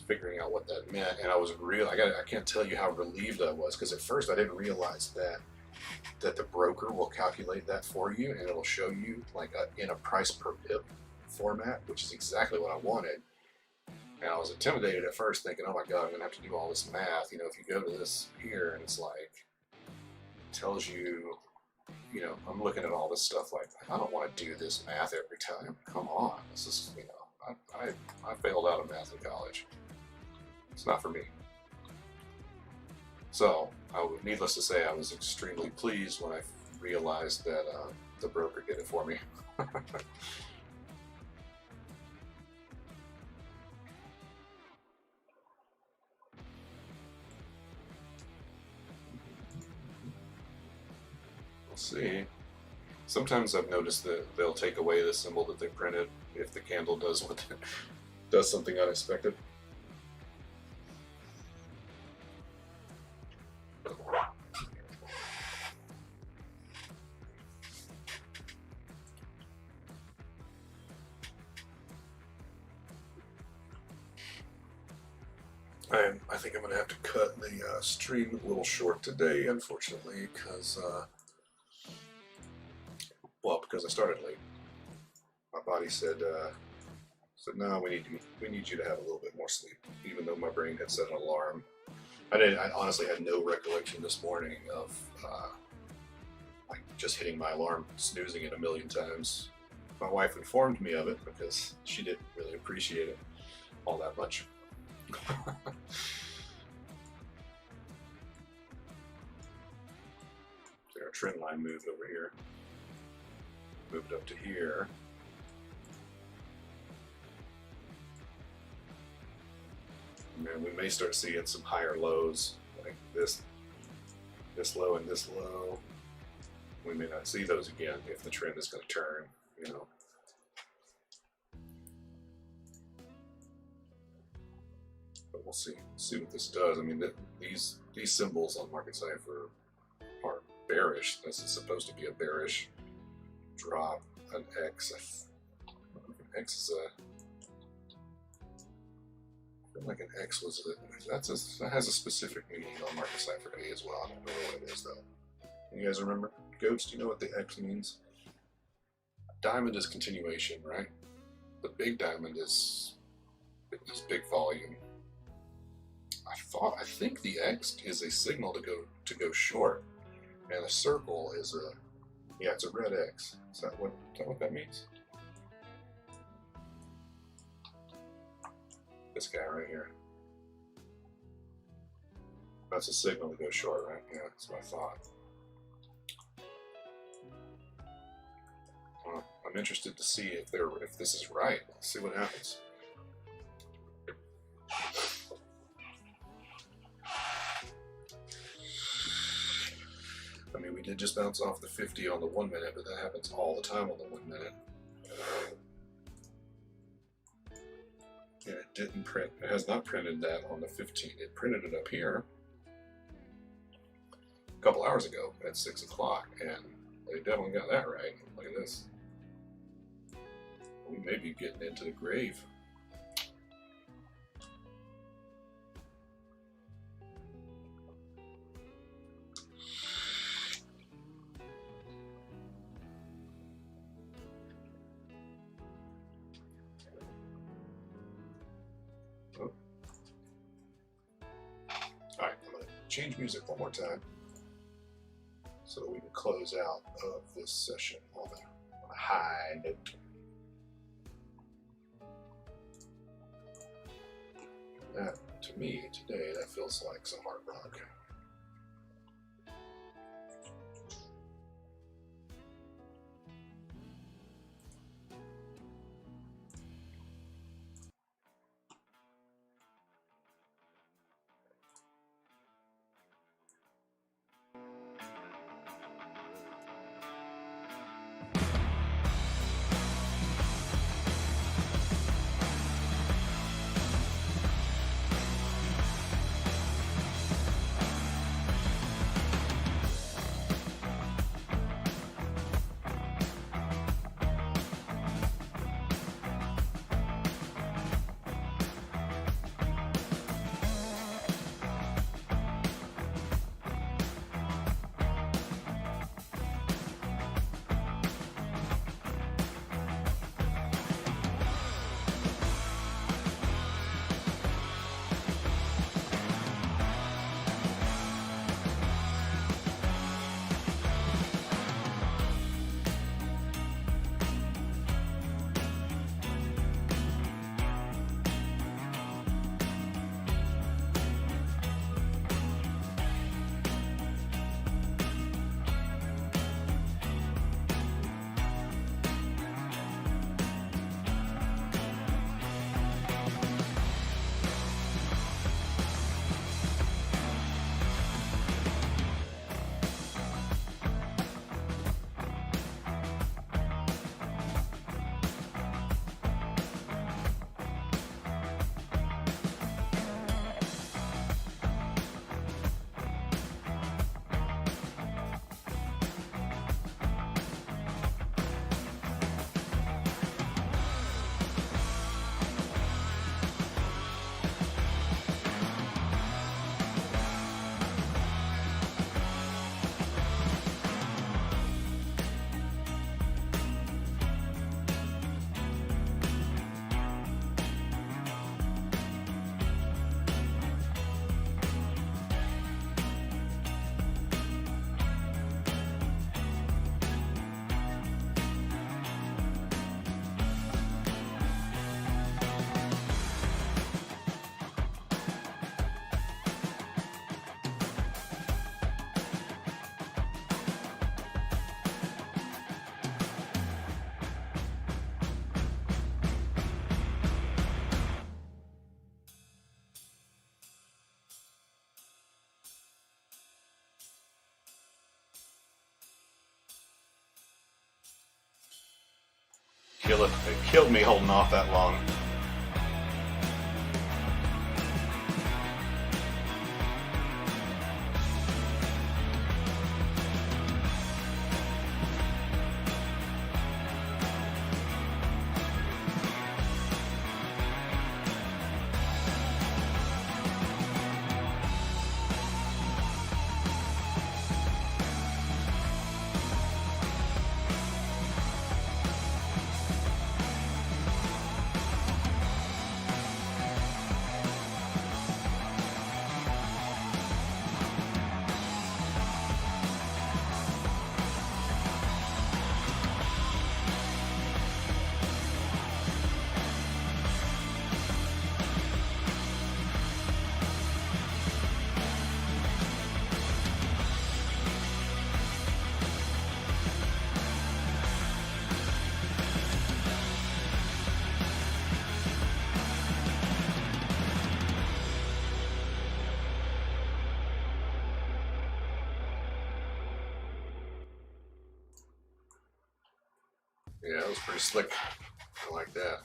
figuring out what that meant, and I was I can't tell you how relieved I was, because at first I didn't realize that the broker will calculate that for you, and it'll show you like in a price per pip format, which is exactly what I wanted. And I was intimidated at first, thinking, oh my god, I'm gonna have to do all this math. You know, if you go to this here and it's like tells you, you know, I'm looking at all this stuff like, I don't want to do this math every time. Come on, this is, you know, I failed out of math in college. It's not for me. So, needless to say, I was extremely pleased when I realized that the broker did it for me. We'll see. Sometimes I've noticed that they'll take away the symbol that they printed if the candle does something unexpected. I think I'm going to have to cut the stream a little short today, unfortunately, because I started late. My body said no, we need you to have a little bit more sleep, even though my brain had set an alarm. I honestly had no recollection this morning of like just hitting my alarm, snoozing it a million times. My wife informed me of it because she didn't really appreciate it all that much. Our trend line moved over here, moved up to here. And then we may start seeing some higher lows, like this low and this low. We may not see those again if the trend is going to turn, you know. But we'll see what this does. I mean, these symbols on Market Cipher are bearish. This is supposed to be a bearish drop. An X. X is a. I feel like an X was that has a specific meaning on Market Cipher A as well. I don't know what it is though. You guys remember? Goats, do you know what the X means? Diamond is continuation, right? The big diamond is big volume. I think the X is a signal to go short, and a circle is it's a red X. Is that what that means? This guy right here. That's a signal to go short, right? Yeah, that's what I thought. I'm interested to see if this is right. Let's see what happens. I mean, we did just bounce off the 50 on the 1 minute, but that happens all the time on the 1 minute. And it didn't print. It has not printed that on the 15. It printed it up here a couple hours ago at 6 o'clock, and they definitely got that right. Look at this. We may be getting into the grave. Oh. Alright, I'm going to change music one more time so that we can close out of this session on a high note. That, to me, today, that feels like some hard rock. it killed me holding off that long. Yeah, that was pretty slick. I like that.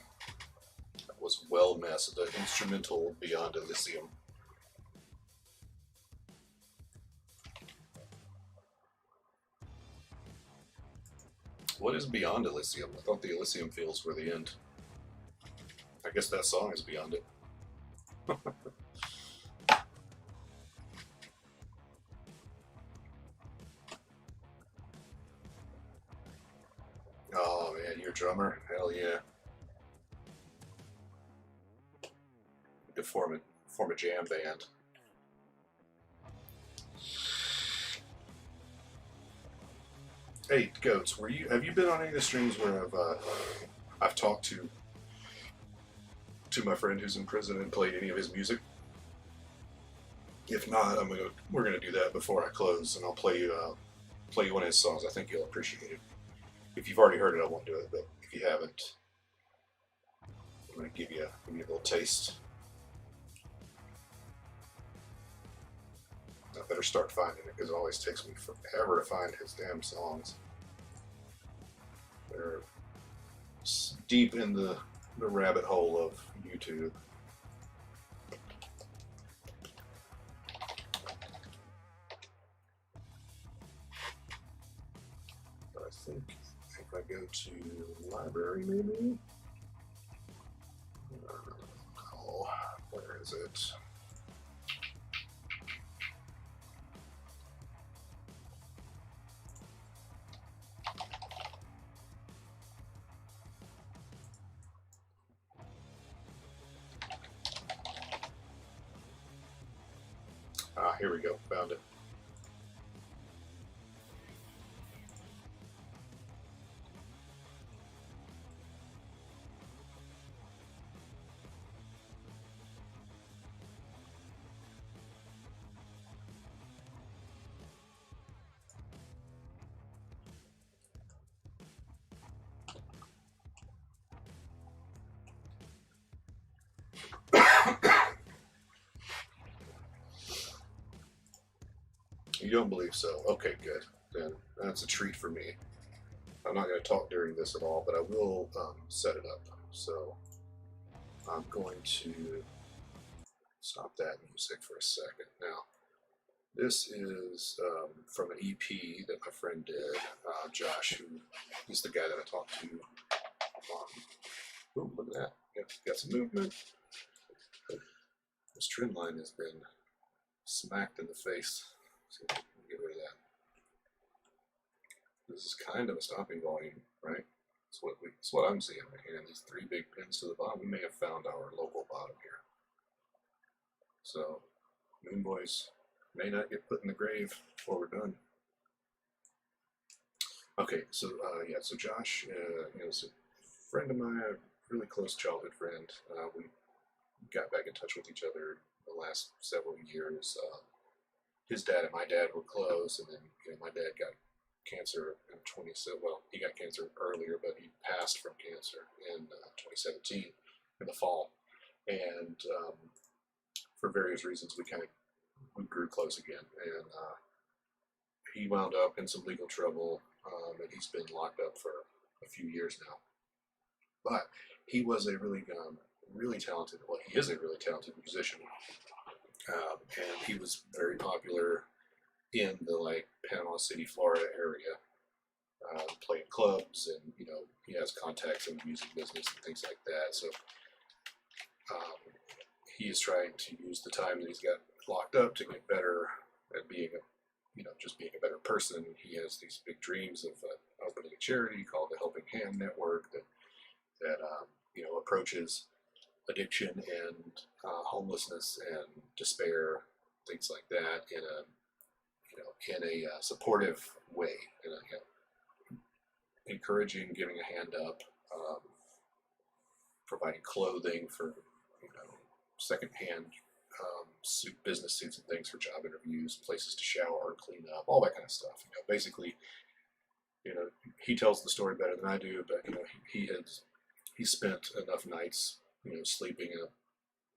That was well messed. The instrumental Beyond Elysium. What is Beyond Elysium? I thought the Elysium fields were the end. I guess that song is beyond it. Oh man, you're a drummer? Hell yeah. We could form a jam band. Hey, Goats, have you been on any of the streams where I've talked to my friend who's in prison and played any of his music? If not, we're gonna do that before I close, and I'll play you one of his songs. I think you'll appreciate it. If you've already heard it, I won't do it, but if you haven't, I'm gonna give you a little taste. I better start finding it, because it always takes me forever to find his damn songs. They're deep in the rabbit hole of YouTube. But I think if I go to library, maybe? Oh, where is it? Ah, here we go. Found it. You don't believe so? Okay, good. Then that's a treat for me. I'm not going to talk during this at all, but I will set it up. So I'm going to stop that music for a second. Now, this is from an EP that my friend did, Josh, he's the guy that I talked to. Ooh, look at that. Got some movement. This trend line has been smacked in the face. So get rid of that. This is kind of a stopping volume, right? It's what I'm seeing right here. These three big pins to the bottom. We may have found our local bottom here. So, Moon Boys may not get put in the grave before we're done. Okay, so yeah, so Josh, is a friend of mine, a really close childhood friend. We got back in touch with each other the last several years. His dad and my dad were close, and then my dad got cancer in he got cancer earlier, but he passed from cancer in 2017 in the fall, and for various reasons we grew close again, and he wound up in some legal trouble, and he's been locked up for a few years now. But he was a really talented. Well, he is a really talented musician, and he was very popular in the like Panama City, Florida area, playing clubs, and he has contacts in the music business and things like that. So he is trying to use the time that he's got locked up to get better at being just being a better person. He has these big dreams of opening a charity called the Helping Hand Network that approaches addiction and homelessness and despair, things like that, in a supportive way, encouraging, giving a hand up, providing clothing for secondhand business suits and things for job interviews, places to shower, clean up, all that kind of stuff. Basically, he tells the story better than I do, but he spent enough nights, sleeping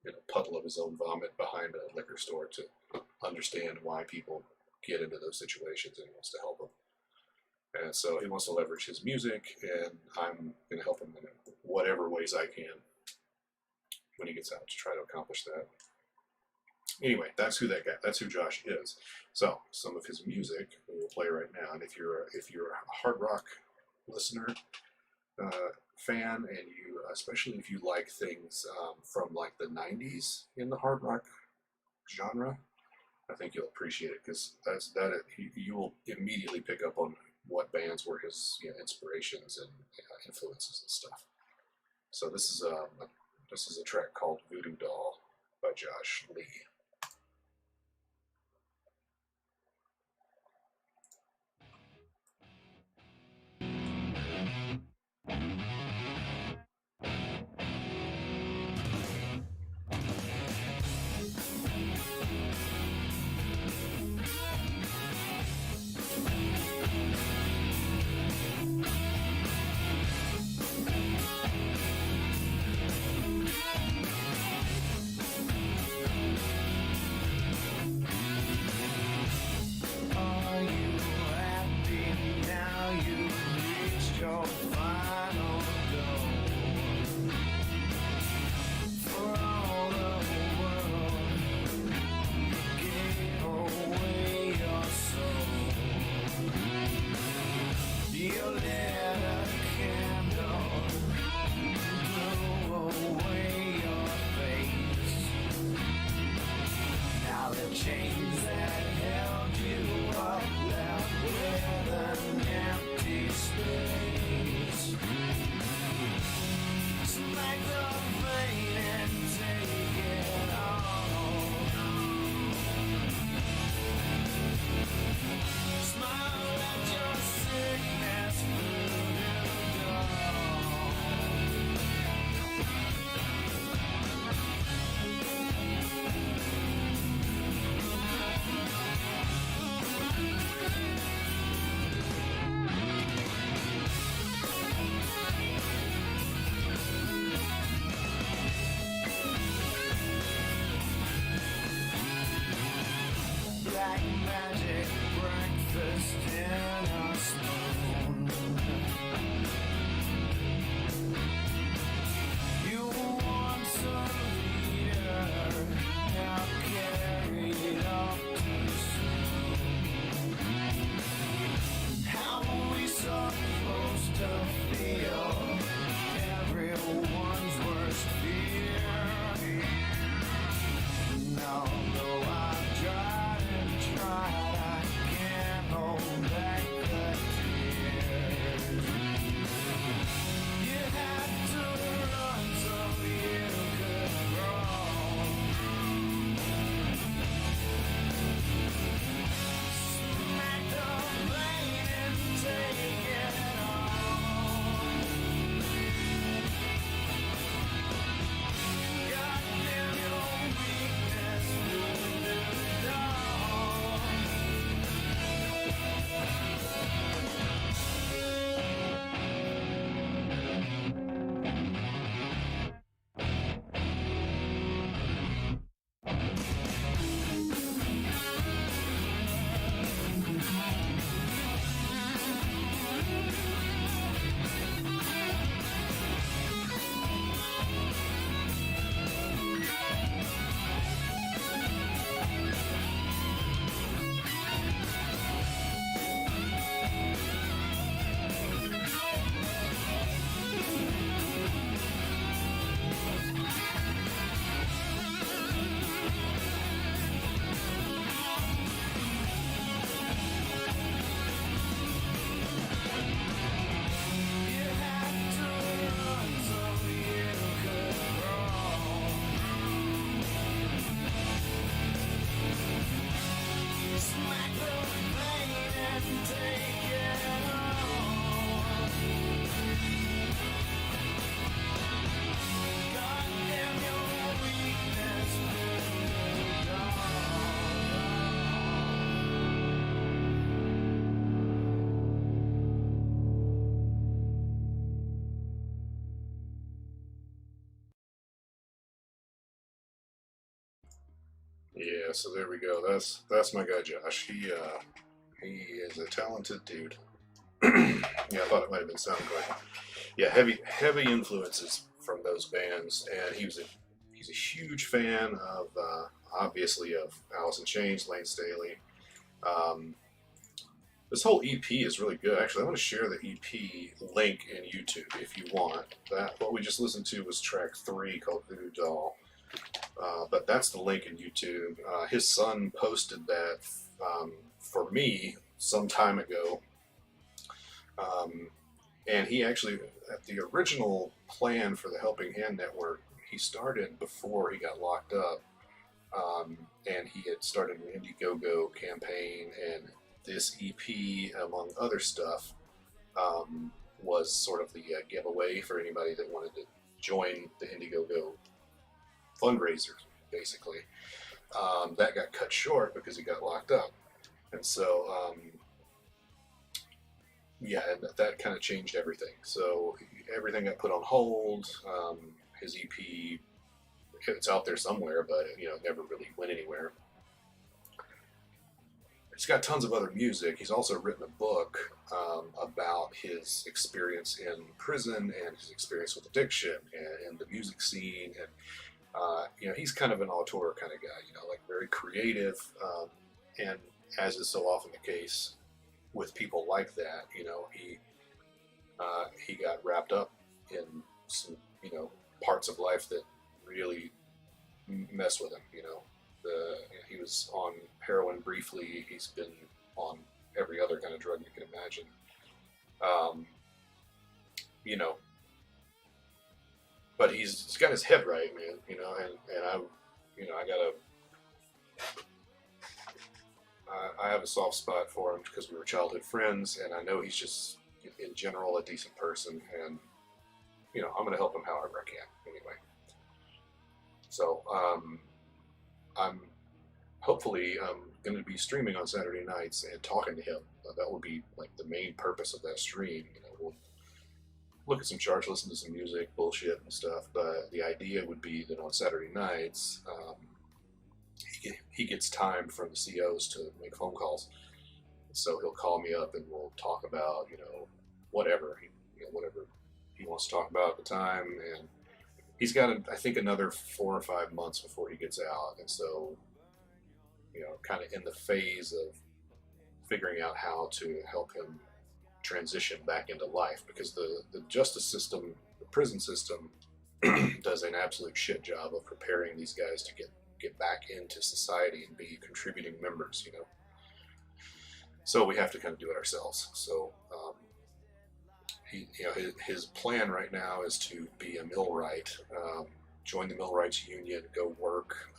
in a puddle of his own vomit behind a liquor store to understand why people get into those situations, and he wants to help them. And so he wants to leverage his music, and I'm going to help him in whatever ways I can when he gets out to try to accomplish that. Anyway, that's who Josh is. So some of his music we will play right now, and if you're a hard rock listener, fan, and especially if you like things from like the 90s in the hard rock genre, I think you'll appreciate it, because you will immediately pick up on what bands were his inspirations and influences and stuff. So this is a track called Voodoo Doll by Josh Lee. Yeah, so there we go. That's my guy Josh. He is a talented dude. Yeah, I thought it might have been SoundCloud. Yeah, heavy influences from those bands, and he's a huge fan of obviously of Alice in Chains, Lane Staley. Um, this whole EP is really good. Actually, I want to share the EP link in YouTube if you want. That what we just listened to was track 3 called Voodoo Doll. But that's the link in YouTube. His son posted that for me some time ago. Um, and he actually, at the original plan for the Helping Hand Network, he started before he got locked up. And he had started an Indiegogo campaign, and this EP, among other stuff, was sort of the giveaway for anybody that wanted to join the Indiegogo fundraiser, basically. That got cut short because he got locked up. And so, yeah, and that kind of changed everything. So everything got put on hold. His EP, it's out there somewhere, but it never really went anywhere. He's got tons of other music. He's also written a book about his experience in prison and his experience with addiction and the music scene. And he's kind of an auteur kind of guy. Like very creative. And as is so often the case with people like that, he got wrapped up in some parts of life that really mess with him. He was on heroin briefly. He's been on every other kind of drug you can imagine. You know, but he's got his head right, man. I have a soft spot for him because we were childhood friends, and I know he's just in general a decent person, and I'm going to help him however I can anyway. So I'm hopefully going to be streaming on Saturday nights and talking to him. That would be like the main purpose of that stream. We'll look at some charts, listen to some music, bullshit and stuff. But the idea would be that on Saturday nights, he gets time from the COs to make phone calls. So he'll call me up and we'll talk about whatever he wants to talk about at the time. And he's got I think another 4 or 5 months before he gets out, and so kind of in the phase of figuring out how to help him transition back into life, because the justice system, the prison system, does an absolute shit job of preparing these guys to get back into society and be contributing members. So we have to kind of do it ourselves. So his plan right now is to be a millwright, join the millwrights union, go work,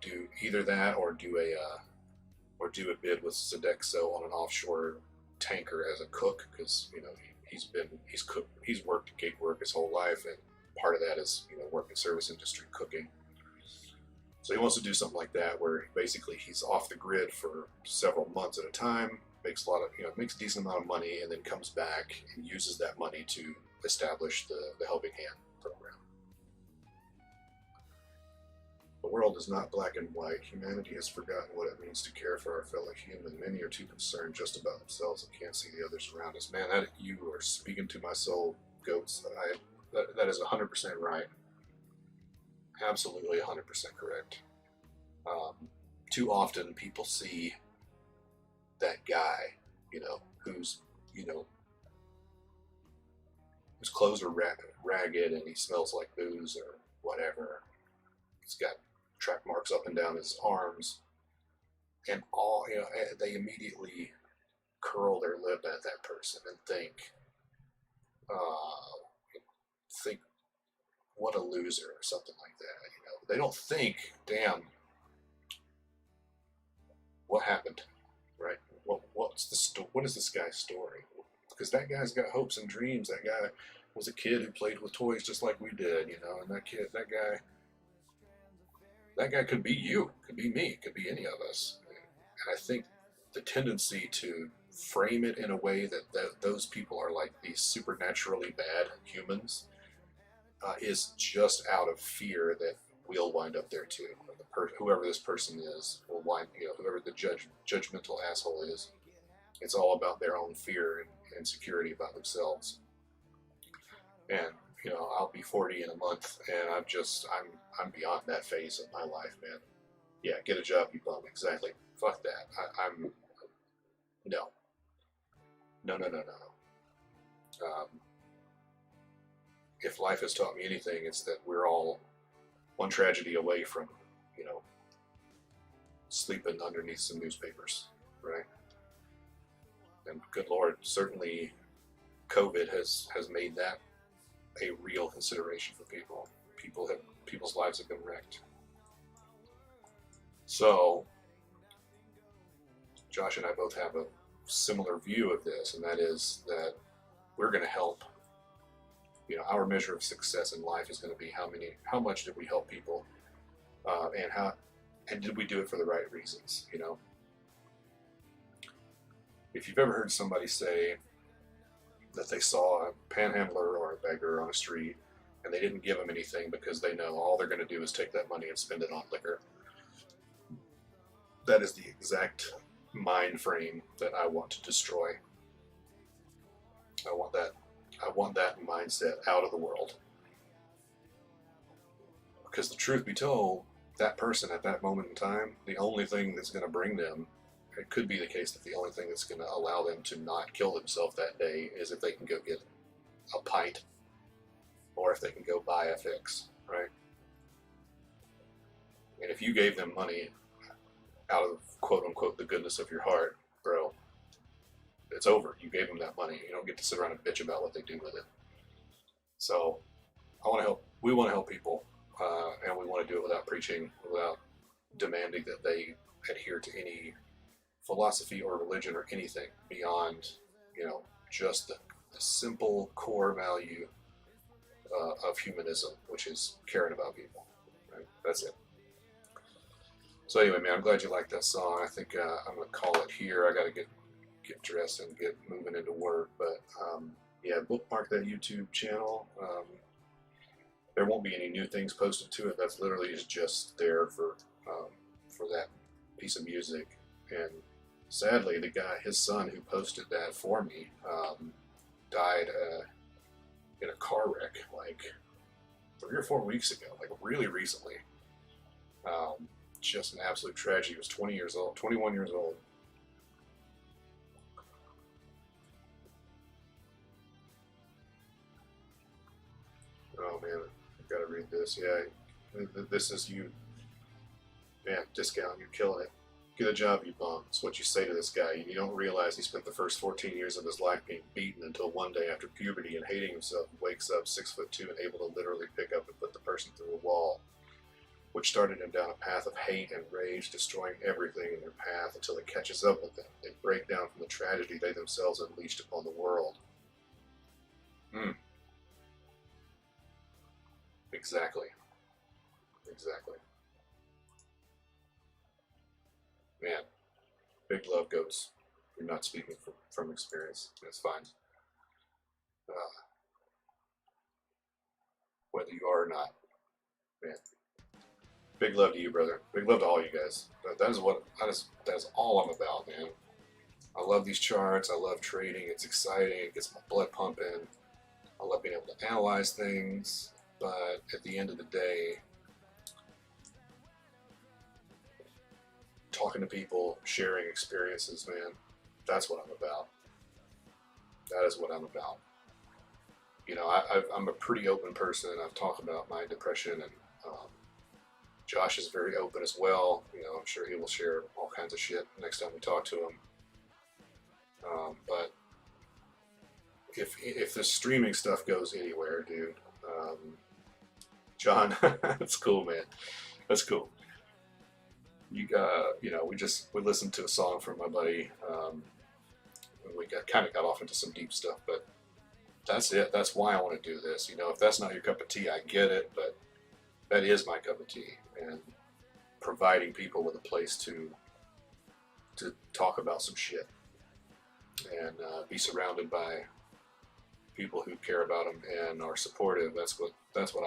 do either that or do a bid with Sodexo on an offshore tanker as a cook, because he's worked gig work his whole life, and part of that is working service industry cooking. So he wants to do something like that where basically he's off the grid for several months at a time, makes makes a decent amount of money, and then comes back and uses that money to establish the Helping Hand program. The world is not black and white. Humanity has forgotten what it means to care for our fellow human. Many are too concerned just about themselves and can't see the others around us. Man, you are speaking to my soul, goats. That is 100% right. Absolutely 100% correct. Too often people see that guy, whose clothes are ragged and he smells like booze or whatever. He's got track marks up and down his arms, and they immediately curl their lip at that person and think what a loser or something like that. They don't think, damn, what happened, right? What is this guy's story? Because that guy's got hopes and dreams. That guy was a kid who played with toys just like we did, and that guy could be you, could be me, could be any of us. And I think the tendency to frame it in a way that those people are like these supernaturally bad humans is just out of fear that we'll wind up there too. whoever this person is, or why, whoever the judgmental asshole is. It's all about their own fear and insecurity about themselves. And I'll be 40 in a month, and I'm beyond that phase of my life, man. Yeah, get a job, you bum. Exactly. Fuck that. I'm no, no, no, no, no. If life has taught me anything, it's that we're all one tragedy away from, sleeping underneath some newspapers, right? And good Lord, certainly COVID has made that a real consideration for people. People's lives have been wrecked. So, Josh and I both have a similar view of this, and that is that we're going to help. Our measure of success in life is going to be how much did we help people, and did we do it for the right reasons? If you've ever heard somebody say that they saw a panhandler or a beggar on a street and they didn't give them anything because they know all they're going to do is take that money and spend it on liquor, that is the exact mind frame that I want to destroy. I want that mindset out of the world. Because the truth be told, that person at that moment in time, the only thing that's going to bring them, it could be the case that the only thing that's going to allow them to not kill themselves that day is if they can go get a pint, or if they can go buy a fix, right? And if you gave them money out of quote unquote the goodness of your heart, bro, it's over. You gave them that money. You don't get to sit around and bitch about what they do with it. So I want to help. We want to help people, and we want to do it without preaching, without demanding that they adhere to any philosophy or religion or anything beyond, just the simple core value of humanism, which is caring about people. Right? That's it. So anyway, man, I'm glad you liked that song. I think I'm gonna call it here. I got to get dressed and get moving into work. But yeah, bookmark that YouTube channel. There won't be any new things posted to it. That's literally just there for that piece of music. And sadly, the guy, his son, who posted that for me, died in a car wreck like 3 or 4 weeks ago, like really recently. Just an absolute tragedy. He was 21 years old. Oh man, I've got to read this. Yeah, this is you. Man, discount, you're killing it. Get a job, you bum. It's what you say to this guy. You don't realize he spent the first 14 years of his life being beaten until one day after puberty and hating himself, wakes up 6'2" and able to literally pick up and put the person through a wall, which started him down a path of hate and rage, destroying everything in their path until it catches up with them. They break down from the tragedy they themselves unleashed upon the world. Exactly. Man, big love, goats. You're not speaking from experience. That's fine. Whether you are or not, man. Big love to you, brother. Big love to all you guys. That is all I'm about, man. I love these charts. I love trading. It's exciting. It gets my blood pumping. I love being able to analyze things. But at the end of the day, talking to people, sharing experiences, man, that's what I'm about. That is what I'm about. I'm a pretty open person. I've talked about my depression, and Josh is very open as well. I'm sure he will share all kinds of shit next time we talk to him. But if this streaming stuff goes anywhere, dude, John, that's cool, man. That's cool. We listened to a song from my buddy. We kind of got off into some deep stuff, but that's it. That's why I want to do this. If that's not your cup of tea, I get it, but that is my cup of tea. And providing people with a place to talk about some shit and be surrounded by people who care about them and are supportive. That's what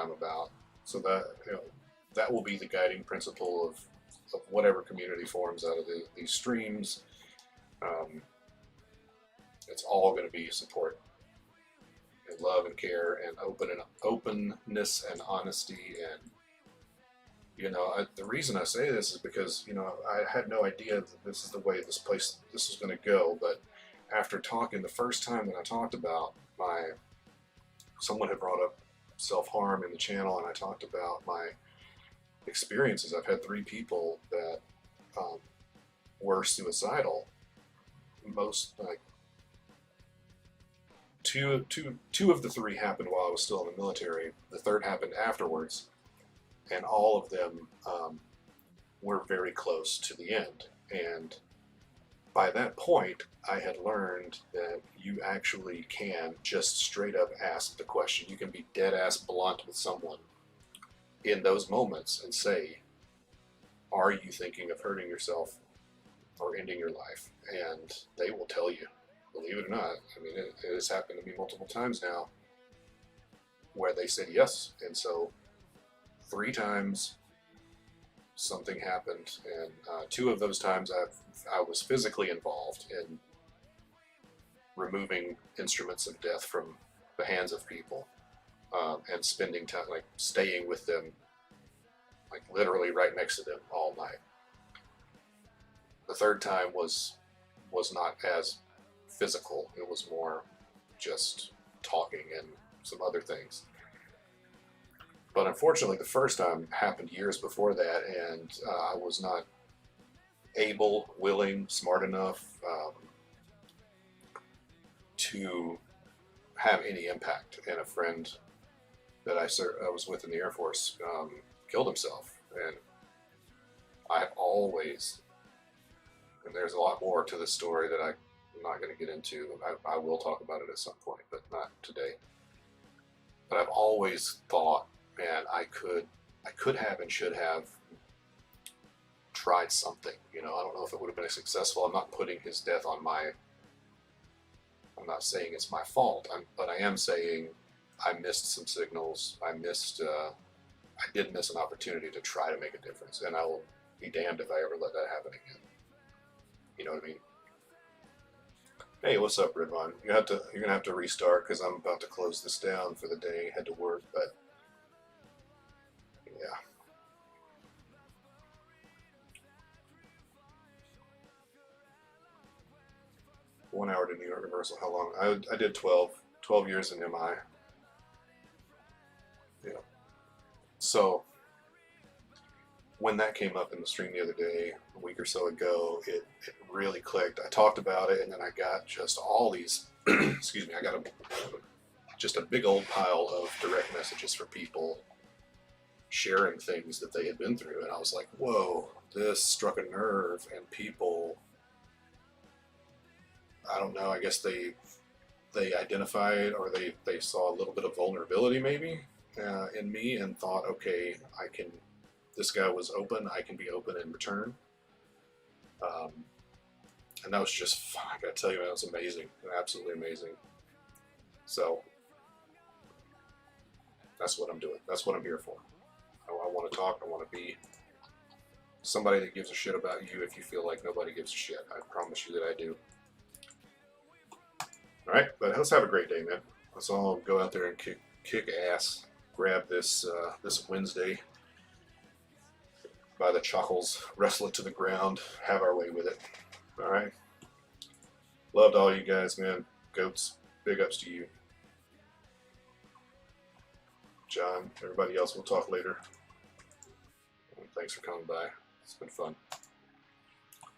I'm about. So that that will be the guiding principle of whatever community forms out of these streams. It's all going to be support and love and care and openness and honesty. And the reason I say this is because I had no idea that this is the way this was going to go. But after talking the first time that I talked about someone had brought up self-harm in the channel, and I talked about my experiences. I've had 3 people that were suicidal. Most two of the 3 happened while I was still in the military. The third happened afterwards, and all of them were very close to the end. And by that point, I had learned that you actually can just straight up ask the question. You can be dead ass blunt with someone in those moments and say, are you thinking of hurting yourself or ending your life? And they will tell you, believe it or not. I mean, it has happened to me multiple times now where they said yes. And so 3 times something happened, and 2 of those times I was physically involved in removing instruments of death from the hands of people, and spending time, like staying with them, like literally right next to them all night. The third time was not as physical. It was more just talking and some other things. But unfortunately, the first time happened years before that, and I was not able, willing, smart enough to have any impact. And a friend that I was with in the Air Force killed himself. And I've always, and there's a lot more to this story that I'm not going to get into. I will talk about it at some point, but not today. But I've always thought, man, I could have and should have tried something. I don't know if it would have been successful. I'm not putting his death on I'm not saying it's my fault, but I am saying I missed some signals. I did miss an opportunity to try to make a difference, and I will be damned if I ever let that happen again. You know what I mean? Hey, what's up, Ridwan? You're gonna have to restart because I'm about to close this down for the day, head to work, but yeah. One hour to New York Universal. How long? I did 12 years in MI. Yeah. So when that came up in the stream the other day, a week or so ago, it really clicked. I talked about it, and then I got just all these, excuse me, I got just a big old pile of direct messages from people sharing things that they had been through. And I was like, whoa, this struck a nerve. And people, I don't know, I guess they identified, or they saw a little bit of vulnerability maybe in me, and thought, okay, this guy was open, I can be open in return. And that was just, I gotta tell you, man, that was amazing, absolutely amazing. So that's what I'm doing. That's what I'm here for. I want to talk. I want to be somebody that gives a shit about you if you feel like nobody gives a shit. I promise you that I do. All right, but let's have a great day, man. Let's all go out there and kick ass. Grab this Wednesday by the chuckles, wrestle it to the ground, have our way with it. All right. Loved all you guys, man. Goats, big ups to you. John, everybody else, we'll talk later. Thanks for coming by. It's been fun.